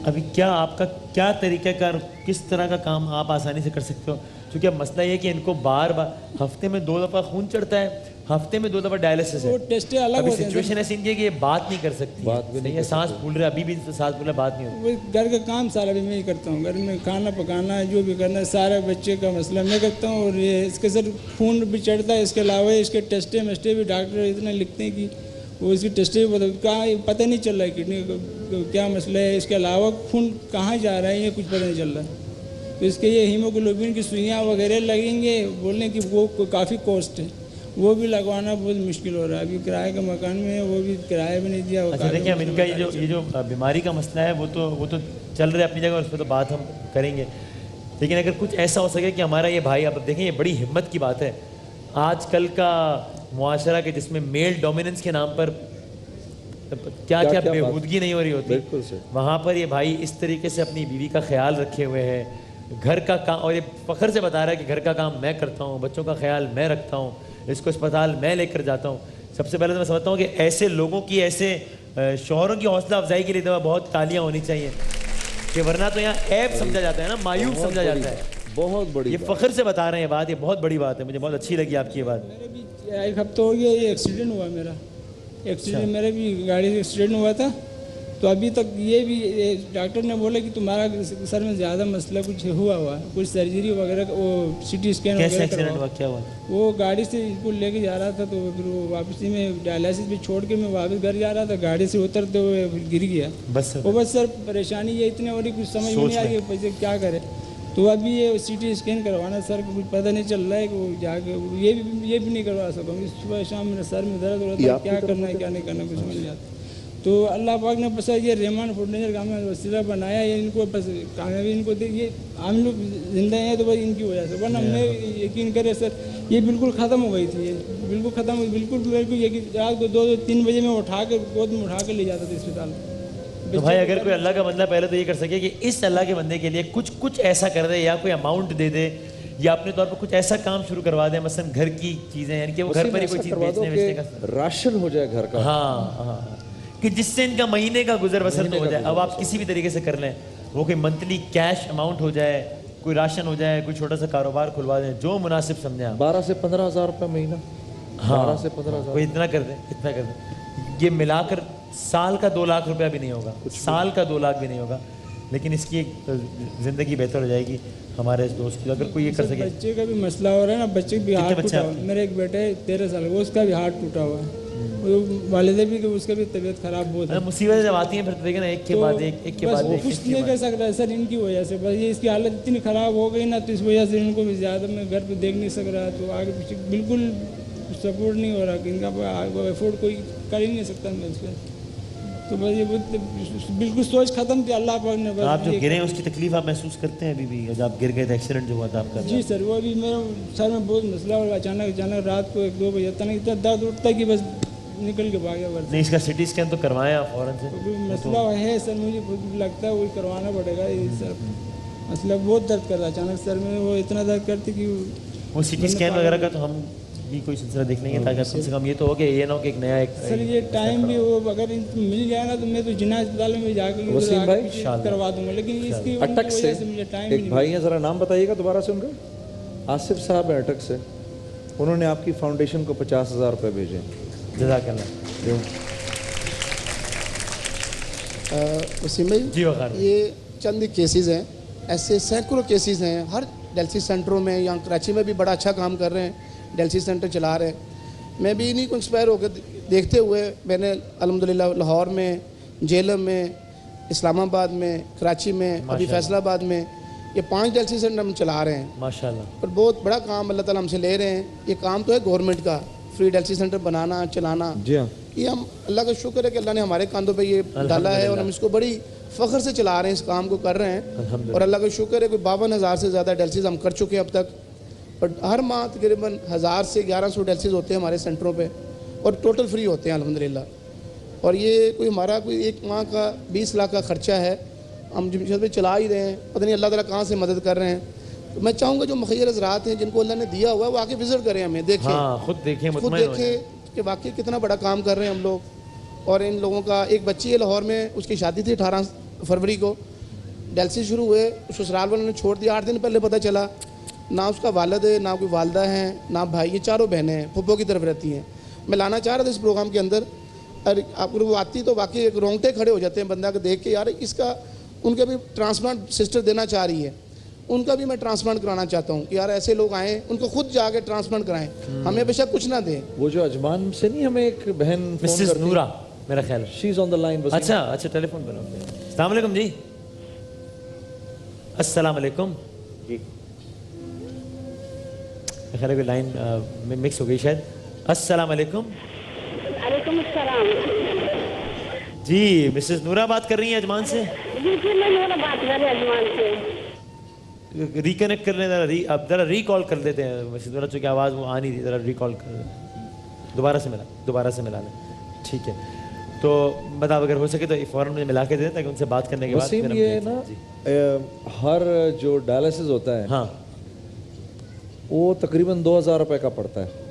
अभी क्या आपका क्या तरीक़ाकार, किस तरह का काम आप आसानी से कर सकते हो? क्योंकि अब मसला ये कि इनको बार बार हफ्ते में 2 दफ़ा खून चढ़ता है, हफ्ते में 2 दफ़ा डायलिसिस है। वो टेस्ट अलग अभी होते हैं। सिचुएशन ऐसी इनकी है कि ये बात नहीं कर सकती, बात भी नहीं है, सांस फूल रहा है, अभी भी सांस फूल रहा, बात नहीं होती। वो घर का काम सारा भी मैं ही करता हूँ। घर में खाना पकाना जो भी करना है सारा बच्चे का मसला मैं करता हूँ। और ये इसके सर खून भी चढ़ता है, इसके अलावा इसके टेस्टे भी डॉक्टर इतना लिखते हैं कि वो इसकी टेस्टे भी पता नहीं चल रहा है किडनी का क्या मसला है। इसके अलावा खून कहाँ जा रहा है ये कुछ पता नहीं चल रहा है। तो इसके ये हीमोग्लोबिन की सुइयाँ वगैरह लगेंगे, बोलने की वो काफ़ी कॉस्ट है, वो भी लगवाना बहुत मुश्किल हो रहा है। अभी किराए का मकान में है, वो भी किराया भी नहीं दिया। अच्छा देखिए, हम इनका ये जो बीमारी का मसला है वो तो चल रहा है अपनी जगह, उस पर तो बात हम करेंगे। लेकिन अगर कुछ ऐसा हो सके कि हमारा ये भाई, आप देखें ये बड़ी हिम्मत की बात है आजकल का मुआशरा के, जिसमें मेल डोमिनेंस के नाम पर क्या बेहूदगी नहीं हो रही होती, बिल्कुल से वहाँ पर ये भाई इस तरीके से अपनी बीवी का ख्याल रखे हुए है, घर का काम, और ये फ़ख्र से बता रहा है कि घर का काम मैं करता हूँ, बच्चों का ख्याल मैं रखता हूँ, इसको अस्पताल मैं लेकर जाता हूँ। सबसे पहले तो मैं समझता हूँ कि ऐसे लोगों की, ऐसे शौहरों की हौसला अफजाई के लिए तो बहुत तालियाँ होनी चाहिए, कि वरना तो यहाँ ऐप समझा जाता है ना, मायूब समझा जाता है। बहुत बड़ी ये फ़ख्र से बता रहे हैं बात, ये बहुत बड़ी बात है, मुझे बहुत अच्छी लगी आपकी ये बात। मेरे भी 1 हफ्ता हो गया ये एक्सीडेंट हुआ मेरा। एक्सीडेंट मेरा भी गाड़ी से एक्सीडेंट हुआ था। تو ابھی تک یہ بھی ڈاکٹر نے بولا کہ تمہارا سر میں زیادہ مسئلہ کچھ ہوا ہے، کچھ سرجری وغیرہ وہ سی ٹی اسکین کیسے وغیرہ ایکسیڈنٹ ہوا، کرواؤ۔ کیا ہوا؟ وہ گاڑی سے اس کو لے کے جا رہا تھا، تو پھر وہ واپسی میں ڈائلسس پہ چھوڑ کے میں واپس گھر جا رہا تھا، گاڑی سے اترتے ہوئے گر گیا۔ بس وہ بس سر پریشانی یہ اتنی ہو رہی کچھ سمجھ میں نہیں آ رہی کہ کیا کرے۔ تو ابھی یہ سی ٹی اسکین کروانا سر کو کچھ پتہ نہیں چل رہا ہے کہ وہ جا کے یہ بھی نہیں کروا سکوں گا۔ صبح شام میرے سر میں درد ہو رہا تھا، کیا کرنا ہے کیا نہیں کرنا کچھ سمجھ نہیں آتا۔ تو اللہ پاک نے بس یہ رحمان فوڈنیچر کا ہمیں وسیلہ بنایا، یہ ان کو بس کامیابی ان کو دے، یہ ہم لوگ زندہ ہیں تو بس ان کی وجہ سے، ورنہ ہمیں یقین کرے سر یہ بالکل ختم ہو گئی تھی، یہ بالکل ختم ہوئی، بالکل یقین رات کو 2-3 بجے میں اٹھا کے گود میں اٹھا کے لے جاتا تھا اسپتال میں۔ تو بھائی اگر کوئی اللہ کا بندہ پہلے تو یہ کر سکے کہ اس اللہ کے بندے کے لیے کچھ ایسا کر دے، یا کوئی اماؤنٹ دے دے، یا اپنے طور پر کچھ ایسا کام شروع کروا دے، مثلا گھر کی چیزیں، یعنی کہ وہ گھر پر ہی کوئی چیز بیچنے کا، راشن ہو جائے گھر کا، ہاں کہ جس سے ان کا مہینے کا گزر بسر تو ہو جائے۔ اب آپ کسی بھی طریقے سے کر لیں، وہ کوئی منتھلی کیش اماؤنٹ ہو جائے، کوئی راشن ہو جائے، کوئی چھوٹا سا کاروبار کھلوا دیں، جو مناسب سمجھیں آپ۔ 12 سے 15 ہزار روپے مہینہ، 12 سے 15 ہزار، کوئی اتنا کر دیں، اتنا کر دیں، یہ ملا کر سال کا 2 لاکھ روپیہ بھی نہیں ہوگا، سال کا 2 لاکھ بھی نہیں ہوگا، لیکن اس کی ایک زندگی بہتر ہو جائے گی ہمارے اس دوست کی، اگر کوئی یہ کر سکے۔ بچے کا بھی مسئلہ ہو رہا ہے نا، بچے بھی ہارٹ ٹوٹا ہوا ہے، میرا ایک بیٹا ہے 13 سال کا، اس کا بھی ہارٹ ٹوٹا ہوا ہے، والدہ بھی کہ اس کا بھی طبیعت خراب بہت ہے۔ مصیبتیں جب آتی ہیں پھر دیکھیں نا، ایک کے بعد ایک کے بعد ایک۔ کچھ نہیں کر سکتا سر ان کی وجہ سے، بس یہ اس کی حالت اتنی خراب ہو گئی نا، تو اس وجہ سے ان کو بھی زیادہ میں گھر پہ دیکھ نہیں سک رہا، تو آگے پیچھے بالکل سپورٹ نہیں ہو رہا کہ ان کا افورڈ کوئی کر ہی نہیں سکتا میں اس پہ، تو بس یہ بالکل سوچ ختم تھی، اللہ پاک نے بس۔ آپ جو گرے ہیں اس کی تکلیف آپ محسوس کرتے ہیں ابھی بھی، جب آپ گر گئے تھے ایکسیڈنٹ جو ہوا تھا آپ کا؟ جی سر، وہ بھی میرے سر میں بہت مسئلہ ہو گیا، اچانک رات کو 1-2 بجے اتنا درد اٹھتا ہے کہ بس نکل کے بھاگا ورد۔ نہیں، اس کا سی ٹی اسکین تو کروائیں آپ فوراً سے۔ مسئلہ ہے سر، مجھے لگتا ہے وہی کروانا پڑے گا یہ سر، مسئلہ بہت درد کرتا ہے اچانک سر میں، وہ اتنا درد کرتی کہ وہ سی ٹی اسکین وغیرہ کا تو ہم بھی کوئی سلسلہ دیکھ لیں گے، تاکہ کم سے کم یہ تو ہو کہ یہ نہ ہو کہ ایک نیا سر یہ ٹائم بھی وہ اگر مل جائے نا تو میں تو جناح اسپتال میں جا کے وسیم بھائی کروا دوں گا، لیکن اس کی اٹک سے مجھے ٹائم ایک بھائی ہیں، ذرا نام بتائیے گا دوبارہ سے ان کا؟ آصف صاحب ہیں اٹک سے، انہوں نے آپ کی فاؤنڈیشن کو 50,000 روپے بھیجے۔ جزاک اللہ۔ وسیم بھائی جی وقار، یہ چند کیسز ہیں، ایسے سینکڑوں کیسز ہیں ہر ڈائلسس سینٹروں میں، یہاں کراچی میں بھی بڑا اچھا کام کر رہے ہیں، ڈائلسس سینٹر چلا رہے ہیں۔ میں بھی انہیں کو انسپائر ہو کے دیکھتے ہوئے میں نے الحمدللہ لاہور میں، جہلم میں، اسلام آباد میں، کراچی میں، ابھی فیصل آباد میں، یہ 5 ڈائلسس سینٹر ہم چلا رہے ہیں، ماشاءاللہ، اور بہت بڑا کام اللہ تعالیٰ ہم سے لے رہے ہیں۔ یہ کام تو ہے گورنمنٹ کا، فری ڈائلسس سینٹر بنانا چلانا، جی ہاں، یہ ہم اللہ کا شکر ہے کہ اللہ نے ہمارے کاندھوں پہ یہ ڈالا ہے، اور ہم اس کو بڑی فخر سے چلا رہے ہیں، اس کام کو کر رہے ہیں، اور اللہ کا شکر ہے کہ 52,000 سے زیادہ ڈائلسس ہم کر چکے ہیں اب تک، اور ہر ماہ تقریباً 1000 سے 1100 ڈائلسس ہوتے ہیں ہمارے سینٹروں پہ، اور ٹوٹل فری ہوتے ہیں الحمدللہ۔ اور یہ کوئی ہمارا کوئی ایک ماہ کا 20 لاکھ کا خرچہ ہے، ہم جمشید پہ چلا ہی رہے ہیں، پتہ نہیں اللہ تعالیٰ کہاں سے مدد کر رہے ہیں۔ تو میں چاہوں گا جو مخیر حضرات ہیں جن کو اللہ نے دیا ہوا ہے وہ آگے وزٹ کریں، ہمیں دیکھیں، خود دیکھیں، خود مطمئن ہو جائیں۔ دیکھیں کہ واقعی کتنا بڑا کام کر رہے ہیں ہم لوگ۔ اور ان لوگوں کا ایک بچی ہے لاہور میں، اس کی شادی تھی 18 فروری کو، ڈائلسس شروع ہوئے، سسرال والوں نے چھوڑ دیا، 8 دن پہلے پتہ چلا نہ اس کا والد ہے، نہ کوئی والدہ ہیں، نہ بھائی، یہ چاروں بہنیں ہیں، پھپھو کی طرف رہتی ہیں۔ میں لانا چاہ رہا تھا اس پروگرام کے اندر، اور اگر وہ آتی تو واقعی ایک رونگٹے کھڑے ہو جاتے ہیں بندہ کو دیکھ کے، یار اس کا، ان کا بھی ٹرانسپلانٹ سسٹر دینا چاہ رہی ہے، ان کا بھی میں ٹرانسپلانٹ کرانا چاہتا ہوں کہ یار ایسے لوگ آئیں، ان کو خود جا کے ٹرانسپلانٹ کرائیں، ہمیں بے شک کچھ نہ دیں۔ وہ جو اجمان سے نہیں ہمیں ایک بہن فون مسز کرتی، نورا میرا خیال ہے، شی از آن دا لائن۔ اچھا ٹیلی فون پر۔ السلام علیکم جی، السلام علیکم جی، خیر ہے کوئی لائن مکس ہو گئی شاید۔ السلام علیکم۔ وعلیکم السلام۔ جی مسز نورا بات کر رہی ہیں اجمان سے؟ جی میں نورا بات کر رہی ہوں اجمان سے۔ ریکنیکٹ کر لیں ذرا، اب ذرا ریکال کر دیتے ہیں مسز نورا، چونکہ آواز وہ آ نہیں تھی، ذرا ریکال کر دوبارہ سے ملا لیں، ٹھیک ہے؟ تو بتا اگر ہو سکے تو فوراً مجھے ملا کے دیں تاکہ ان سے بات کرنے کے بعد وسیم یہ نا ہر جو ڈائلسس ہوتا ہے ہاں وہ تقریباً 2,000 روپے کا پڑتا ہے۔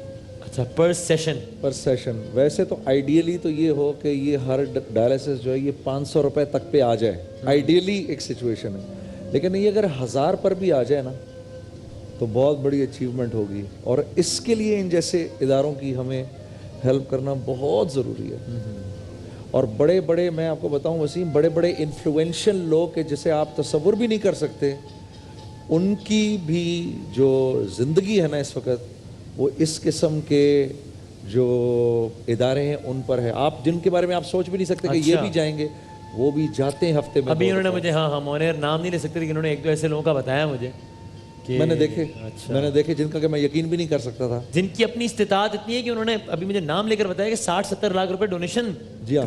اچھا، پر سیشن۔ ویسے تو آئیڈیلی تو یہ ہو کہ یہ ہر ڈائلسس جو ہے یہ 500 روپے تک پہ آ جائے، آئیڈیلی ایک سچویشن ہے، لیکن یہ اگر 1000 پر بھی آ جائے نا تو بہت بڑی اچیومنٹ ہوگی، اور اس کے لیے ان جیسے اداروں کی ہمیں ہیلپ کرنا بہت ضروری ہے۔ اور بڑے بڑے میں آپ کو بتاؤں وسیم بڑے بڑے انفلوئنشل لوگ کہ جسے آپ تصور بھی نہیں کر سکتے ان کی بھی جو زندگی ہے نا اس وقت وہ اس قسم کے جو ادارے ہیں ان پر ہے آپ جن کے بارے میں آپ سوچ بھی نہیں سکتے کہ یہ بھی جائیں گے وہ بھی جاتے ہیں ہفتے میں ابھی انہوں نے مجھے ہاں مونیر نام نہیں لے سکتے لیکن انہوں نے ایک دو ایسے لوگوں کا بتایا مجھے کہ میں نے دیکھے جن کا کہ میں یقین بھی نہیں کر سکتا تھا جن کی اپنی استطاعت اتنی ہے کہ انہوں نے ابھی مجھے نام لے کر بتایا کہ 60-70 لاکھ روپے ڈونیشن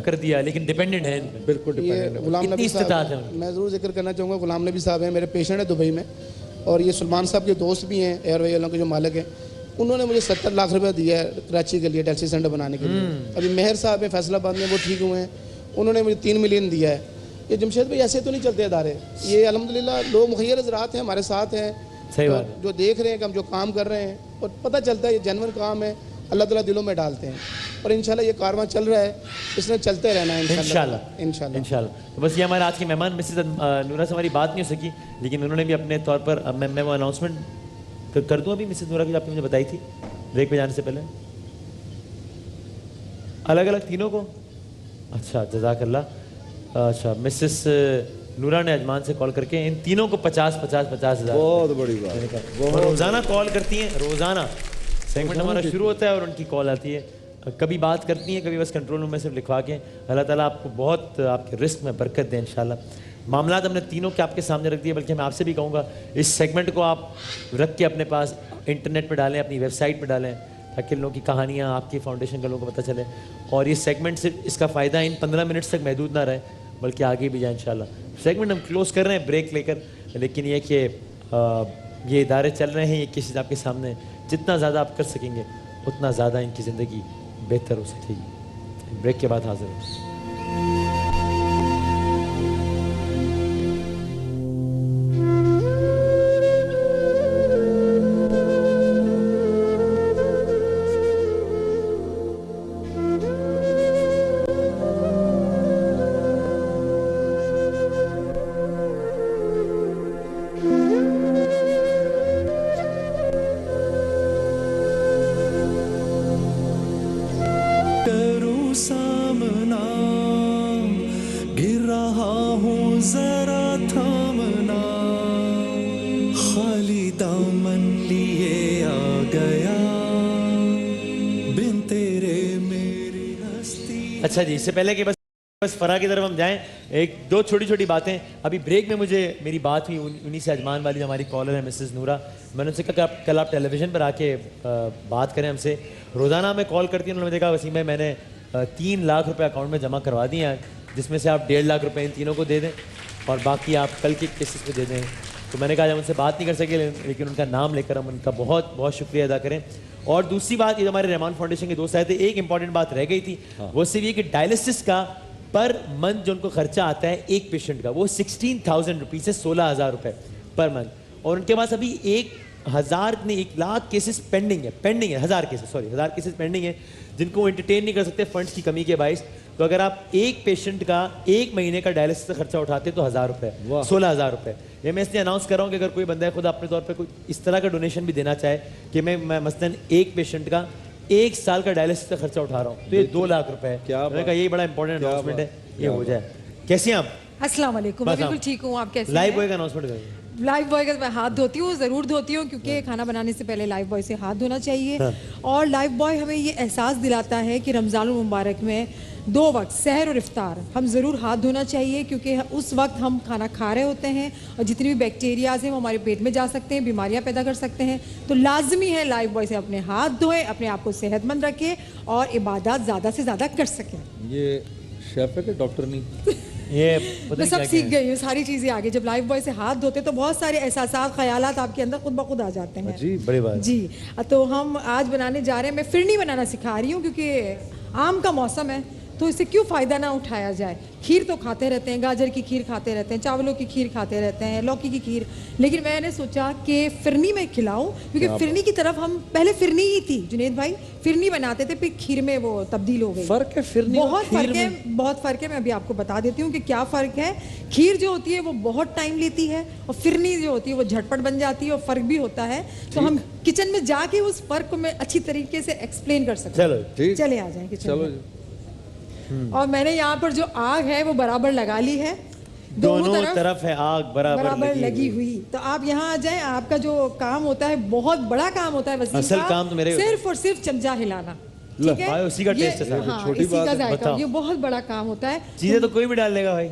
کر دیا لیکن ڈیپینڈنٹ ہے بالکل غلام نبی صاحب میں ضرور ذکر کرنا چاہوں گا غلام نبی صاحب ہیں میرے پیشنٹ ہیں دبئی میں اور یہ سلمان صاحب کے دوست بھی ہیں ایئر وے والوں کے جو مالک ہیں انہوں نے مجھے 70 لاکھ روپے دیا ہے کراچی کے لیے ڈائلسس سینٹر بنانے کے لیے ابھی مہر صاحب ہیں فیصل آباد میں وہ ٹھیک ہوئے ہیں انہوں نے مجھے 3 ملین دیا ہے یہ جمشید بھائی ایسے تو نہیں چلتے ادارے یہ الحمدللہ لوگ مخیر حضرات ہیں ہمارے ساتھ ہیں جو دیکھ رہے ہیں کہ ہم جو کام کر رہے ہیں اور پتہ چلتا ہے یہ جنور کام ہے اللہ تعالیٰ دلوں میں ڈالتے ہیں اور انشاءاللہ یہ کارواں چل رہا ہے اس نے چلتے رہنا ہے انشاءاللہ تو بس یہ ہمارے آج کی مہمان مسز نورا سے ہماری بات نہیں ہو سکی لیکن انہوں نے بھی اپنے طور پر میں وہ اناؤنسمنٹ کر دوں ابھی مسز نورا کی جو آپ نے مجھے بتائی تھی بریک پہ جانے سے پہلے الگ الگ تینوں کو اچھا جزاک اللہ اچھا مسز نورا نے اجمان سے کال کر کے ان تینوں کو 50,000 بہت بڑی بات روزانہ کال کرتی ہیں روزانہ سیگمنٹ ہمارا شروع ہوتا ہے اور ان کی کال آتی ہے کبھی بات کرتی ہیں کبھی بس کنٹرول روم میں صرف لکھوا کے اللہ تعالیٰ آپ کو بہت آپ کے رزق میں برکت دیں انشاءاللہ معاملات ہم نے تینوں کے آپ کے سامنے رکھ دیے بلکہ میں آپ سے بھی کہوں گا اس سیگمنٹ کو آپ رکھ کے اپنے پاس انٹرنیٹ پہ ڈالیں اپنی ویب سائٹ پہ ڈالیں تاکہ لوگوں کی کہانیاں آپ کی فاؤنڈیشن کے لوگوں کو پتہ چلے اور یہ سیگمنٹ صرف اس کا فائدہ ان 15 منٹس تک محدود نہ رہے بلکہ آگے بھی جائے انشاءاللہ سیگمنٹ ہم کلوز کر رہے ہیں بریک لے کر لیکن یہ کہ یہ ادارے چل رہے ہیں یہ کسی آپ کے سامنے جتنا زیادہ آپ کر سکیں گے اتنا زیادہ ان کی زندگی بہتر ہو سکے گی بریک کے بعد حاضر ہوں اچھا جی اس سے پہلے کہ بس فرا کی طرف ہم جائیں ایک دو چھوٹی چھوٹی باتیں ابھی بریک میں مجھے میری بات ہوئی انہی سے اجمان والی جو ہماری کالر ہے مسز نورا میں نے ان سے کہا کہ کل آپ ٹیلی ویژن پر آ کے بات کریں ہم سے روزانہ ہمیں کال کرتی ہیں انہوں نے کہا وسیم بھائی میں نے 3 لاکھ روپے اکاؤنٹ میں جمع کروا دیے ہیں جس میں سے آپ 1.5 لاکھ روپے ان تینوں کو دے دیں اور باقی آپ کل کے کیسز پہ دے دیں تو میں نے کہا جب ان سے بات نہیں کر سکے لیکن ان کا نام لے کر ہم ان کا بہت بہت شکریہ ادا کریں اور دوسری بات یہ ہمارے رحمان فاؤنڈیشن کے دوست آئے تھے ایک امپورٹنٹ بات رہ گئی تھی وہ صرف یہ کہ ڈائلسس کا پر منتھ جو ان کو خرچہ آتا ہے ایک پیشنٹ کا وہ 16,000 روپیز سے 16,000 روپے پر منتھ اور ان کے پاس ابھی 1 لاکھ کیسز پینڈنگ ہے 1000 کیسز پینڈنگ ہے جن کو وہ انٹرٹین نہیں کر سکتے فنڈس کی کمی کے باعث تو اگر آپ ایک پیشنٹ کا 1 مہینے کا ڈائلسس کا خرچہ اٹھاتے تو 1000 روپے 16,000 روپے یہ میں اس لیے اناؤنس کر رہا ہوں کہ اگر کوئی بندہ خود اپنے طور پہ کوئی اس طرح کا ڈونیشن بھی دینا چاہے کہ میں مثلاً ایک پیشنٹ کا 1 سال کا ڈائلسس کا خرچہ اٹھا رہا ہوں تو یہ 2 لاکھ روپے ہے میں نے کہا یہی بڑا امپورٹنٹ اناؤنسمنٹ ہے یہ ہو جائے کیسے ہیں آپ السلام علیکم میں بالکل ٹھیک ہوں آپ کیسے ہیں لائف بوائے کا اناؤنسمنٹ کریں لائف بوائے کا میں ہاتھ دھوتی ہوں ضرور دھوتی ہوں کیونکہ کھانا بنانے سے پہلے لائف بوائے سے ہاتھ دھونا چاہیے اور لائف بوائے ہمیں یہ احساس دلاتا ہے کہ رمضان المبارک میں 2 وقت سحر اور افطار ہم ضرور ہاتھ دھونا چاہیے کیونکہ اس وقت ہم کھانا کھا رہے ہوتے ہیں اور جتنی بھی بیکٹیریاز ہیں وہ ہمارے پیٹ میں جا سکتے ہیں بیماریاں پیدا کر سکتے ہیں تو لازمی ہے لائف بوائے سے اپنے ہاتھ دھوئیں اپنے آپ کو صحت مند رکھیں اور عبادات زیادہ سے زیادہ کر سکیں یہ شیف ہے کہ ڈاکٹر نہیں میں سب سیکھ گئی ہوں ساری چیزیں آگے جب لائف بوائے سے ہاتھ دھوتے تو بہت سارے احساسات خیالات آپ کے اندر خود بخود آ جاتے ہیں جی بڑی بات جی تو ہم آج بنانے جا رہے ہیں میں فرنی بنانا سکھا رہی ہوں کیونکہ آم کا موسم ہے تو اس سے کیوں فائدہ نہ اٹھایا جائے کھیر تو کھاتے رہتے ہیں گاجر کی کھیر کھاتے رہتے ہیں چاولوں کی کھیر کھاتے رہتے ہیں لوکی کی کھیر لیکن میں نے سوچا کہ فرنی میں کھلاؤں کیونکہ فرنی کی طرف ہم پہلے فرنی ہی تھی جنید بھائی فرنی بناتے تھے پھر کھیر میں وہ تبدیل ہو گئی فرق ہے فرنی بہت فرق ہے میں ابھی آپ کو بتا دیتی ہوں کہ کیا فرق ہے کھیر جو ہوتی ہے وہ بہت ٹائم لیتی ہے اور فرنی جو ہوتی ہے وہ جھٹپٹ بن جاتی ہے اور فرق بھی ہوتا ہے تو ہم کچن میں جا کے اس فرق کو میں اچھی طریقے سے ایکسپلین کر سکتے ہیں چلے آ جائیں کچن میں اور میں نے यहाँ पर जो आग है वो बराबर लगा ली है, दोनों तरफ है आग बराबर लगी हुई। तो आप यहाँ आ जाएं, आपका जो काम होता है बहुत बड़ा काम होता है वसीम असल साहब, काम तो मेरे सिर्फ और सिर्फ चमचा हिलाना, ठीक है? भाई उसी का टेस्ट है, हाँ, छोटी इसी बात का है, जायका, बताओ। ये बहुत बड़ा काम होता है। चीजें तो कोई भी डाल देगा भाई,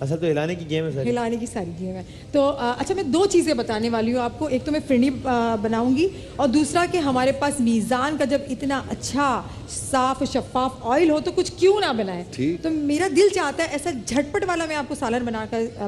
असल तो हिलाने की गेम है सारी। हिलाने की सारी गेम है। तो अच्छा, मैं दो चीज़ें बताने वाली हूँ आपको। एक तो मैं फिरनी बनाऊंगी, और दूसरा कि हमारे पास मीज़ान का जब इतना अच्छा साफ शफाफ ऑयल हो तो कुछ क्यों ना बनाए। तो मेरा दिल चाहता है ऐसा झटपट वाला मैं आपको सालन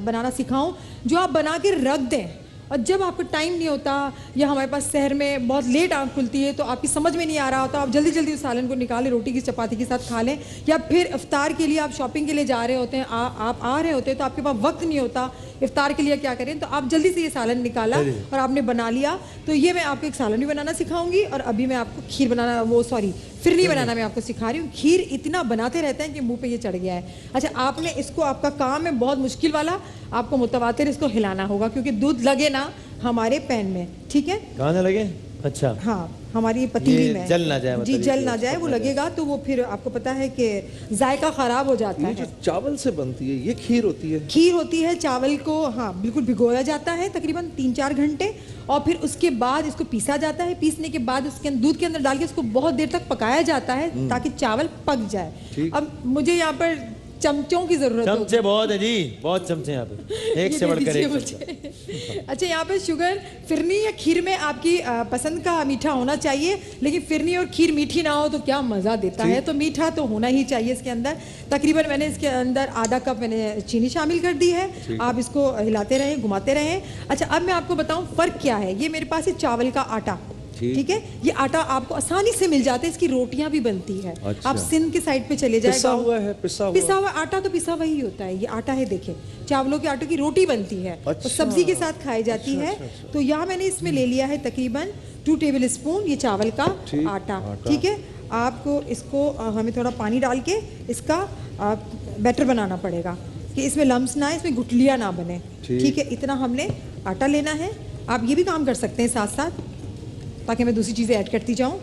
बनाना सिखाऊं जो आप बना के रख दें, और जब आपको टाइम नहीं होता या हमारे पास शहर में बहुत लेट आँख खुलती है तो आपकी समझ में नहीं आ रहा होता, आप जल्दी जल्दी उस सालन को निकालें, रोटी की चपाती के साथ खा लें, या फिर इफ्तार के लिए आप शॉपिंग के लिए जा रहे होते हैं, आप आ रहे होते हैं तो आपके पास वक्त नहीं होता इफ्तार के लिए क्या करें, तो आप जल्दी से ये सालन निकाला और आपने बना लिया। तो ये मैं आपको एक सालन भी बनाना सिखाऊंगी, और अभी मैं आपको खीर बनाना फिरनी बनाना मैं आपको सिखा रही हूँ। खीर इतना बनाते रहते हैं कि मुंह पे ये चढ़ गया है। अच्छा, आपने इसको, आपका काम है बहुत मुश्किल वाला, आपको मुतवातिर इसको हिलाना होगा क्योंकि दूध लगे ना हमारे पैन में, ठीक है? कहाँ ना लगे? अच्छा, हाँ, हमारी पतीली में जल ना जाए, जी, जल ना जाए, वो लगेगा तो वो फिर आपको पता है कि जायका खराब हो जाता है। जो चावल से बनती है ये खीर होती है? खीर होती है, चावल को हाँ बिल्कुल भिगोया जाता है तकरीबन 3-4 घंटे, और फिर उसके बाद इसको पीसा जाता है। पीसने के बाद उसके दूध के अंदर डाल के इसको बहुत देर तक पकाया जाता है ताकि चावल पक जाए। अब मुझे यहाँ पर चमचों की जरूरत है। चमचे बहुत है जी, बहुत चमचे यहाँ पे, एक से बढ़कर एक। अच्छा, यहाँ पे शुगर फिरनी या खीर में आपकी पसंद का मीठा होना चाहिए, लेकिन फिरनी और खीर मीठी ना हो तो क्या मज़ा देता है, तो मीठा तो होना ही चाहिए इसके अंदर। तकरीबन मैंने इसके अंदर आधा कप मैंने चीनी शामिल कर दी है, आप इसको हिलाते रहें, घुमाते रहें। अच्छा, अब मैं आपको बताऊँ फ़र्क क्या है। ये मेरे पास है चावल का आटा, ठीक है? ये आटा आपको आसानी से मिल जाता है, इसकी रोटियां भी बनती है। अच्छा। आप सिंध के साइड पे चले जाए, पिसा हुआ आटा तो पिसा वही होता है, ये आटा है, देखें चावलों के आटे की रोटी बनती है। अच्छा। तो सब्जी के साथ खाई जाती है। तो यहाँ मैंने इसमें ले लिया है तकरीबन 2 टेबल स्पून ये चावल का आटा, ठीक है? आपको इसको हमें थोड़ा पानी डाल के इसका बैटर बनाना पड़ेगा कि इसमें लम्स ना आए, इसमें गुठलियाँ ना बने, ठीक है? इतना हमने आटा लेना है। आप ये भी काम कर सकते हैं साथ साथ, ताकि मैं दूसरी चीज़ें ऐड करती जाऊँ।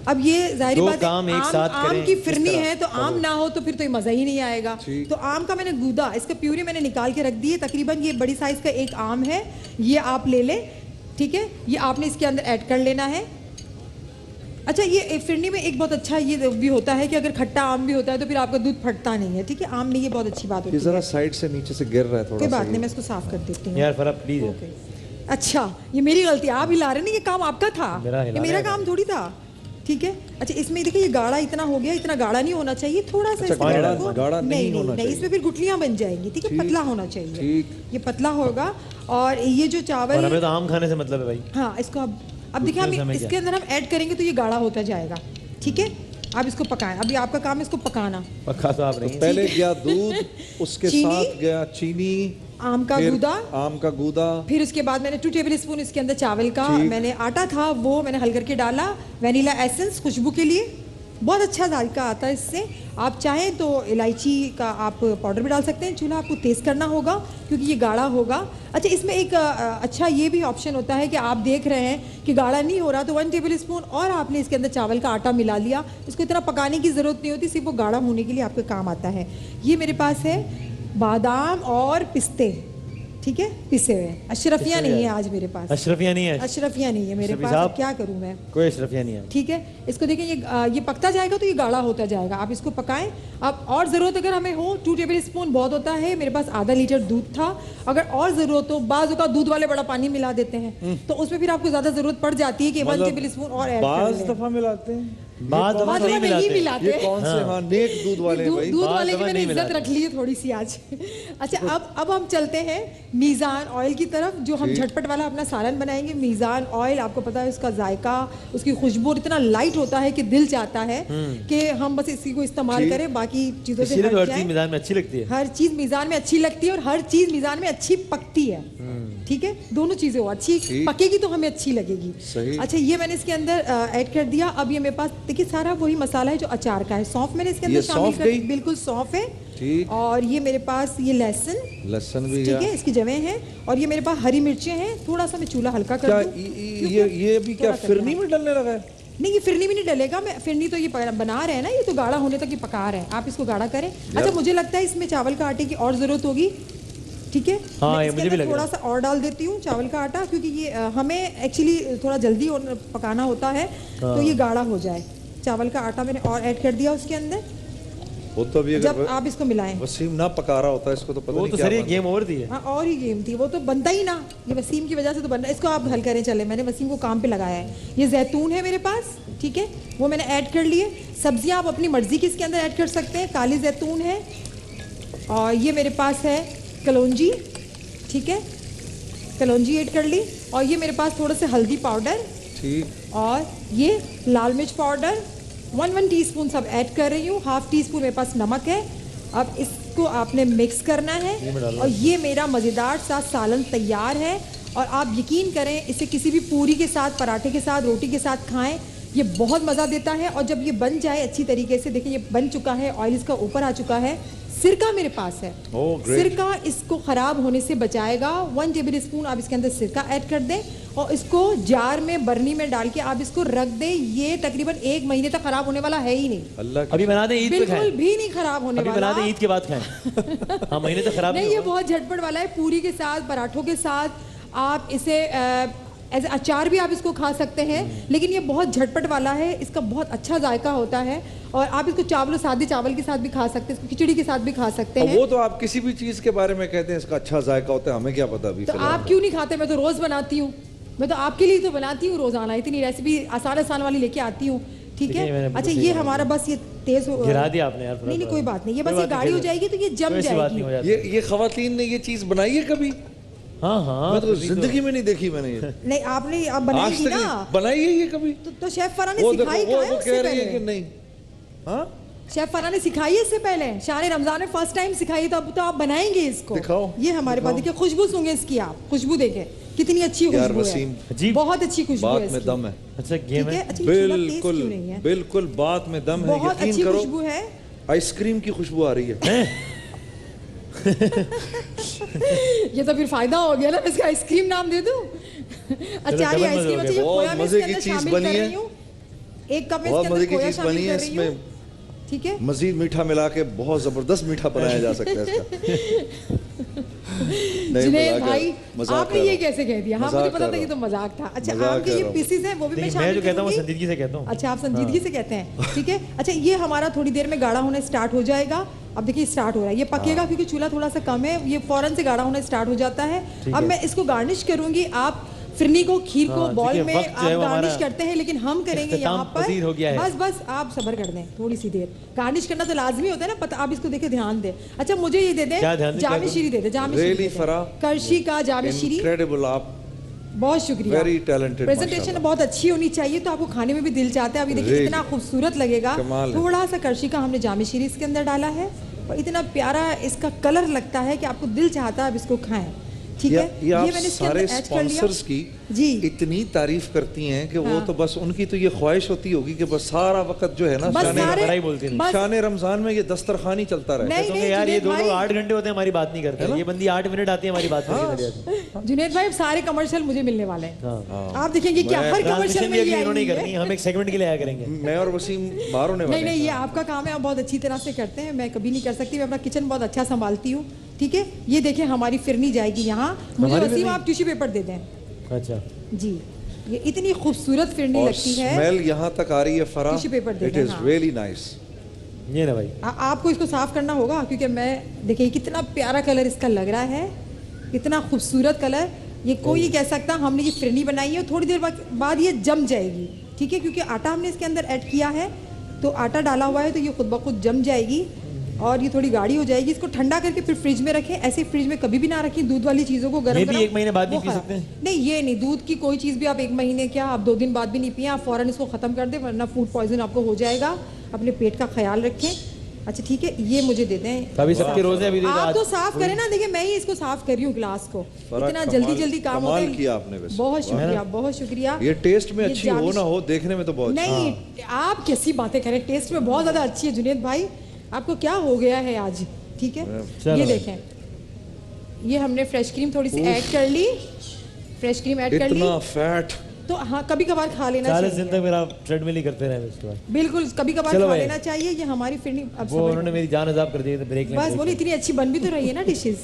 अब ये जाहिर बात है, आम की फिरनी है तो आम ना हो तो फिर तो ये मज़ा ही नहीं आएगा। तो आम का मैंने गूदा, इसका प्यूरी मैंने निकाल के रख दी है। तकरीबन ये बड़ी साइज़ का एक आम है, ये आप ले लें, ठीक है? ये आपने इसके अंदर ऐड कर लेना है। अच्छा, ये फिरनी में एक बहुत अच्छा ये भी होता है कि अगर खट्टा आम भी होता है तो फिर आपका दूध फटता नहीं है, ठीक है? आम नहीं, ये बहुत अच्छी बात होती है। जरा साइड से नीचे से गिर रहा है थोड़ा कोई सा, बात नहीं, मैं इसको साफ कर देती हूँ यार फराब प्लीज। अच्छा, ये मेरी गलती, आप हिला रहे नहीं, ये काम आपका था, ये मेरा काम थोड़ी था, ठीक है? अच्छा, इसमें देखिए ये गाढ़ा इतना हो गया, इतना गाढ़ा नहीं होना चाहिए, थोड़ा सा गाढ़ा नहीं होना चाहिए, इसमें फिर गुठलियां बन जाएंगी, ठीक है? पतला होना चाहिए, ये पतला होगा। और ये जो चावल, हमें तो आम खाने से मतलब है भाई। हाँ, इसको अब देखिए हम इसके अंदर हम ऐड करेंगे तो ये गाढ़ा होता जाएगा, ठीक है? आप इसको पकाएं, अभी आपका काम है इसको पकाना। पका तो आप नहीं, पहले गया दूध, उसके साथ गया चीनी, आम का गूदा, फिर उसके बाद मैंने 2 टेबल स्पून इसके अंदर चावल का मैंने आटा था वो मैंने हल करके डाला, वनीला एसेंस खुशबू के लिए, बहुत अच्छा जायका आता है इससे। आप चाहें तो इलायची का आप पाउडर भी डाल सकते हैं। चूल्हा आपको तेज़ करना होगा क्योंकि ये गाढ़ा होगा। अच्छा, इसमें एक अच्छा ये भी ऑप्शन होता है कि आप देख रहे हैं कि गाढ़ा नहीं हो रहा तो 1 टेबल स्पून और आपने इसके अंदर चावल का आटा मिला लिया। इसको इतना पकाने की ज़रूरत नहीं होती, सिर्फ वो गाढ़ा होने के लिए आपके काम आता है। ये मेरे पास है बादाम और पिस्ते, ठीक है, पिसे हुए। अशरफिया नहीं है आज मेरे पास, अशरफिया नहीं है, अशरफिया नहीं है मेरे पास, क्या करूं मैं, कोई अशरफिया नहीं है, ठीक है? इसको देखिए ये पकता जाएगा तो ये गाढ़ा होता जाएगा, आप इसको पकाएं। अब और ज़रूरत अगर हमें हो 2 टेबल स्पून बहुत होता है, मेरे पास आधा लीटर दूध था। अगर और ज़रूरत हो, बाज़ का दूध वाले बड़ा पानी मिला देते हैं तो उसमें फिर आपको ज़्यादा ज़रूरत पड़ जाती है कि 1 टेबल स्पून और ऐड कर लें। दफा मिलाते हैं, बाद नहीं मिलाते, ये कौन से हाँ नेक दूध वाले भाई, दूध वाले की मैंने इज्जत रख ली है थोड़ी सी आज। अच्छा, अब हम चलते हैं मीज़ान ऑयल की तरफ, जो हम झटपट वाला अपना सालन बनाएंगे। मीज़ान ऑयल आपको पता है उसका जायका, उसकी खुशबू इतना लाइट होता है कि दिल चाहता है कि हम बस इसी को इस्तेमाल करें, बाकी चीज़ों से हट जाएं। मीज़ान में अच्छी लगती है, हर चीज़ मीज़ान में अच्छी लगती है और हर चीज़ मीज़ान में अच्छी पकती है, ठीक है? दोनों चीज़ें हो, अच्छी पकेगी तो हमें अच्छी लगेगी। अच्छा, ये मैंने इसके अंदर ऐड कर दिया। अब ये मेरे पास देखिए सारा वही मसाला है जो अचार का है। सौंफ मैंने इसके अंदर शामिल कर, बिल्कुल सौंफ है, और ये मेरे पास ये लहसुन भी, ठीक है, इसकी जवें हैं, और ये मेरे पास हरी मिर्चें हैं। थोड़ा सा मैं चूल्हा हल्का कर दूं। ये भी क्या फिरनी में डलने लगा है? नहीं ये फिरनी भी नहीं डलेगा, मैं फिरनी तो ये बना रहे हैं ना, ये तो गाढ़ा होने तक ये पका रहे हैं, आप इसको गाढ़ा करें। अच्छा मुझे लगता है इसमें चावल का आटे की और ज़रूरत होगी, ठीक है? हाँ, मैं मुझे भी लग रहा थोड़ा सा और डाल देती हूँ चावल का आटा, क्योंकि ये हमें एक्चुअली थोड़ा जल्दी पकाना होता है तो ये गाढ़ा हो जाए। चावल का आटा मैंने और ऐड कर दिया उसके अंदर। वो तो अभी जब आप इसको मिलाएं, वसीम ना पका रहा होता है इसको तो पता वो नहीं तो क्या सर ये बना। गेम ओवर थी है। हाँ और ही गेम थी, वो तो बनता ही ना, ये वसीम की वजह से तो बन रहा है। इसको आप हल करें, चले मैंने वसीम को काम पे लगाया है। ये जैतून है मेरे पास, ठीक है, वो मैंने ऐड कर लिए। सब्जियां आप अपनी मर्जी की इसके अंदर ऐड कर सकते हैं। काली जैतून है और ये मेरे पास है कलौंजी, ठीक है, कलौंजी ऐड कर ली। और ये मेरे पास थोड़ा सा हल्दी पाउडर, ठीक, और ये लाल मिर्च पाउडर 1 टीस्पून सब ऐड कर रही हूँ। ½ टीस्पून मेरे पास नमक है। अब इसको आपने मिक्स करना है और ये मेरा मज़ेदार सा सालन तैयार है। और आप यकीन करें इसे किसी भी पूरी के साथ, पराठे के साथ, रोटी के साथ खाएं, ये बहुत मज़ा देता है। और जब ये बन जाए अच्छी तरीके से, देखिए ये बन चुका है, ऑयल इसका ऊपर आ चुका है। सिरका मेरे पास है, सिरका इसको ख़राब होने से बचाएगा। 1 टेबल स्पून आप इसके अंदर सिरका ऐड कर दें और इसको जार में, बर्नी में डाल के आप इसको रख दें। ये तकरीबन 1 महीने तक ख़राब होने वाला है ही नहीं। अल्लाह की अभी बना दें ईद पे बिल्कुल खाएं, भी नहीं ख़राब होने अभी वाला। बना दें ईद के बाद खाएं। हाँ महीने तक खराब नहीं, नहीं ये होगा। बहुत झटपट वाला है। पूरी के साथ, पराठों के साथ आप इसे एज अचार भी आप इसको खा सकते हैं, लेकिन ये बहुत झटपट वाला है, इसका बहुत अच्छा जायका होता है। और आप इसको चावल, सादे चावल के साथ भी खा सकते हैं, इसको खिचड़ी के साथ भी खा सकते हैं। वो तो आप किसी भी चीज के बारे में कहते हैं इसका अच्छा जायका होता है, हमें क्या पता अभी तो फिलहाल। आप क्यों नहीं खाते? मैं तो रोज़ बनाती हूँ, मैं तो आपके लिए तो बनाती हूँ रोज़ाना, इतनी रेसिपी आसान वाली लेके आती हूँ, ठीक देखिए, मैंने है? बिल्कुल अच्छा सही ये कहा। हमारा बस ये तेज हो, गिरा दिया आपने यार। नहीं कोई बात नहीं, ये कोई बस ये बात नहीं, गाढ़ी हो कोई जाएगी तो ये जम कोई ऐसी बात नहीं जाएगी। हो जाती। ये खवातीन ने ये चीज बनाई है कभी? हाँ हाँ, मैं तो जिंदगी में नहीं देखी मैंने ये। नहीं आपने आप आज बनाएगी तक ना, बनाई है ये कभी? तो शेफ फरा ने वो देखो, सिखाई वो कहाँ है उससे कह रही है कि पहले? नहीं। हाँ शेफ फरा ने सिखाई है इससे पहले, शान रमजान में फर्स्ट टाइम सिखाई, तो अब तो आप बनाएंगे इसको। दिखाओ, ये हमारे पास देखिए, खुशबू सूंघे इसकी, आप खुशबू देखें कितनी अच्छी यार खुशबू वसीम, है, अजीब बहुत अच्छी खुशबू है बात में इसकी। दम है। अच्छा ठीक गेम है, है। अच्छा ये चूल्हा तेज बिल्कुल क्यों नहीं है? बिल्कुल बात में दम है, बहुत यकीन अच्छी करो खुशबू है। आइसक्रीम की खुशबू आ रही है। ये तो फिर फायदा हो गया ना, मैं इसका आइसक्रीम नाम दे दूं। अचारी डबल मजे आइसक्रीम। हो अच्छा गए। ये बहुत खोया मैं मजे इसके की अंदर चीज शामिल बनी कर है। रही हूँ। 1 कप में बहुत इसके मजे अंदर की खोया चीज बनी शामिल है, कर रही हूँ, इसमें ठीक है? मजीद मीठा मिला के बहुत जबरदस्त मीठा बनाया जा सकता है इसका। नहीं, जुनैद मजाक भाई कर- मजाक आपने कर ये रहा हूँ। कैसे कह दिया? हाँ मजाक मुझे पता कर था ये रहा तो मजाक था। अच्छा मजाक आम के कर ये रहा हूँ। पीसेस हैं, वो भी मैं देखिए, शामिल मैं जो कहता हूँ वो करूंगी। संजीदगी से कहता हूँ। अच्छा आप संजीदगी से कहते हैं, ठीक है? अच्छा ये हमारा थोड़ी देर में गाढ़ा होना स्टार्ट हो जाएगा। अब देखिए स्टार्ट हो रहा है, ये पकेगा क्योंकि चूल्हा थोड़ा सा कम है, ये फौरन से गाढ़ा होना स्टार्ट हो जाता है। अब मैं इसको गार्निश करूंगी। आप फिरनी को, खीर को हाँ, बॉल देखिए, में वक्त जो है आप वो गार्निश हमारा करते हैं, लेकिन हम करेंगे इख्तिताम यहाँ पर पजीर हो गया है। बस आप सब्र कर दें थोड़ी सी देर। गार्निश करना तो लाजमी होता है ना, पता आप इसको देखे ध्यान दें। अच्छा मुझे ये दे दें, क्या ध्यान दें, क्या जामे करूं? शीरी दे दें, जामे शीरी Really, दे दें। फराह, करशी का जामे शीरी, इनक्रेडिबल, आप बहुत शुक्रिया। Very talented, प्रेजेंटेशन माशाल्लाह। बहुत अच्छी होनी चाहिए तो आपको खाने में भी दिल चाहता है। अभी देखिए Really. कितना खूबसूरत लगेगा। कमाल है। थोड़ा सा करशी का हमने जामे शीरी इसके अंदर डाला है और इतना प्यारा इसका कलर लगता है कि आपको दिल चाहता है आप इसको खाएं, ठीक है? ये आप मैंने इसके सारे अंदर ऐड कर लिया। स्पॉन्सर्स की जी इतनी तारीफ करती हैं कि वो हाँ। तो बस उनकी तो ये ख्वाहिश होती होगी कि बस सारा वक्त जो है ना बस शान सारे- बड़ाई बोलती नहीं। बस- शान रमजान में ये दस्तरखानी चलता रहे। नहीं, तो यार ये जुनैद दो भाई- 8 घंटे होते हैं हमारी बात नहीं करते, ये बंदी 8 मिनट आती है हमारी बात करके चली जाती है। जुनैद भाई अब सारे कमर्शियल मुझे मिलने वाले हैं। हाँ। आप देखेंगे क्या हर कमर्शियल ट्रांसमिशन में भी अभी ये इन्होंने आएंगे। करनी है, हम एक सेगमेंट के लिए आया करेंगे। मैं और वसीम बाहर होने वाले नहीं हैं। नहीं, ये आपका काम है, आप बहुत अच्छी तरह से करते हैं, मैं कभी नहीं कर सकती। मैं अपना किचन बहुत अच्छा संभालती हूँ, ठीक है? ये देखिए हमारी फिरनी जाएगी यहाँ। मुझे हमारी वसीम फिरनी? आप टिश्यू पेपर दे दें अच्छा जी। ये इतनी खूबसूरत फिरनी और लगती है। स्मेल यहाँ तक आ रही है फरा, टिश्यू पेपर दे इट दें, इज हाँ। Really nice. ये ना भाई, आपको इसको साफ करना होगा क्योंकि मैं देखिए कितना प्यारा कलर इसका लग रहा है, कितना खूबसूरत कलर। ये कोई नहीं कह सकता हमने ये फिरनी बनाई है और थोड़ी देर बाद ये जम जाएगी, ठीक है? क्योंकि आटा हमने इसके अंदर ऐड किया है, तो आटा डाला हुआ है तो ये खुद ब खुद जम जाएगी और ये थोड़ी गाढ़ी हो जाएगी। इसको ठंडा करके फिर फ्रिज में रखें। ऐसे फ्रिज में कभी भी ना रखें दूध वाली चीज़ों को, गरम ये भी गरम 1 महीने बाद नहीं वो पी खराब- सकते हैं? नहीं ये नहीं, दूध की कोई चीज़ भी आप 1 महीने क्या आप 2 दिन बाद भी नहीं पिए, आप फ़ौरन इसको ख़त्म कर दें वरना फूड पॉइजन आपको हो जाएगा। अपने पेट का ख्याल रखें। अच्छा ठीक है, ये मुझे दे दें। अभी सबके रोजे अभी आप तो साफ करें ना, देखिए मैं ही इसको साफ कर रही हूँ गिलास को। फरा, इतना कमाल- जल्दी काम होता कमाल है। किया आपने वैसे। बहुत शुक्रिया, बहुत शुक्रिया। ये टेस्ट में ये अच्छी हो ना हो, देखने में तो बहुत अच्छी। नहीं आप कैसी बातें करें, टेस्ट में बहुत ज़्यादा अच्छी है जुनैद भाई। आपको क्या हो गया है आज, ठीक है? चलो। ये देखें, ये हमने फ्रेश क्रीम थोड़ी सी ऐड कर ली, फ्रेश क्रीम ऐड कर ली। इतना फैट तो हाँ कभी कभार खा लेना 40 चाहिए। दिन तक मेरा ट्रेडमिल ही करते रहे उसके बाद। बिल्कुल कभी कभार चलो खा भाई। लेना चाहिए, ये हमारी फिरनी अब वो समझ उन्होंने मेरी जान अजाब कर दी, तो ब्रेक लें। बस बोलो इतनी अच्छी बन भी तो रही है ना डिशेस।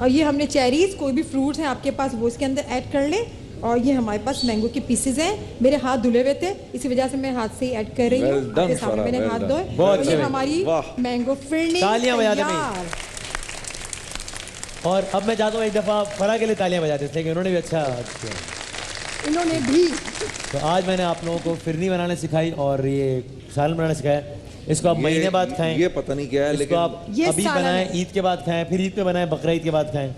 और ये हमने चेरीज, कोई भी फ्रूट्स हैं आपके पास वो इसके अंदर ऐड कर लें। और ये हमारे पास मैंगो के पीसेस हैं, मेरे हाथ धुले हुए थे इसी वजह से मैं हाथ से ही ऐड कर रही हूँ। Well done, आपके सामने Farah, मैंने well हाथ done. धोए। बहुत और ये अच्छे। हमारी वाह। मैंगो फिरनी तालियां बजा दें तैयार। और अब मैं चाहता हूँ एक दफ़ा फरा के लिए तालियां बजाते थे कि उन्होंने भी अच्छा किया। इन्होंने भी। तो आज मैंने आप लोगों को फिरनी बनाने सिखाई और ये सालन बनाना सिखाया। इसको आप महीने बाद खाएं। ये पता नहीं क्या है, इसको लेकिन आप ये अभी सालन बनाएं, है। ईद के बाद खाएं, फिर ईद पे बनाएं, बकरा ईद के बाद खाएं।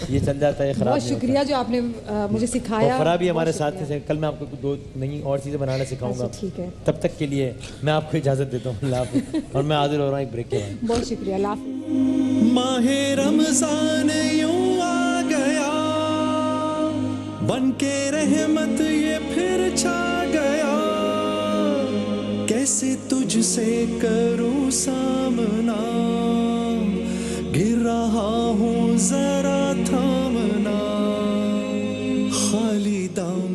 ये चल जाता है, खराब बहुत नहीं शुक्रिया जो आपने मुझे होता। सिखाया। और फरा भी हमारे बहुत साथ शुक्रिया। थे। कल मैं आपको 2 नई और चीज़ें बनाना सिखाऊंगा। अच्छा, ठीक है। तब तक के लिए मैं आपको इजाज़त देता हूँ। अल्लाह हाफ़िज़। और मैं हाजिर हो रहा हूँ एक ब्रेक के बाद। बहुत शुक्रिया। अल्लाह हाफ़िज़। माहे रमजान यूं आ गया, बन के रहमत ये फिर छा गया, कैसे तुझसे करूं सामना।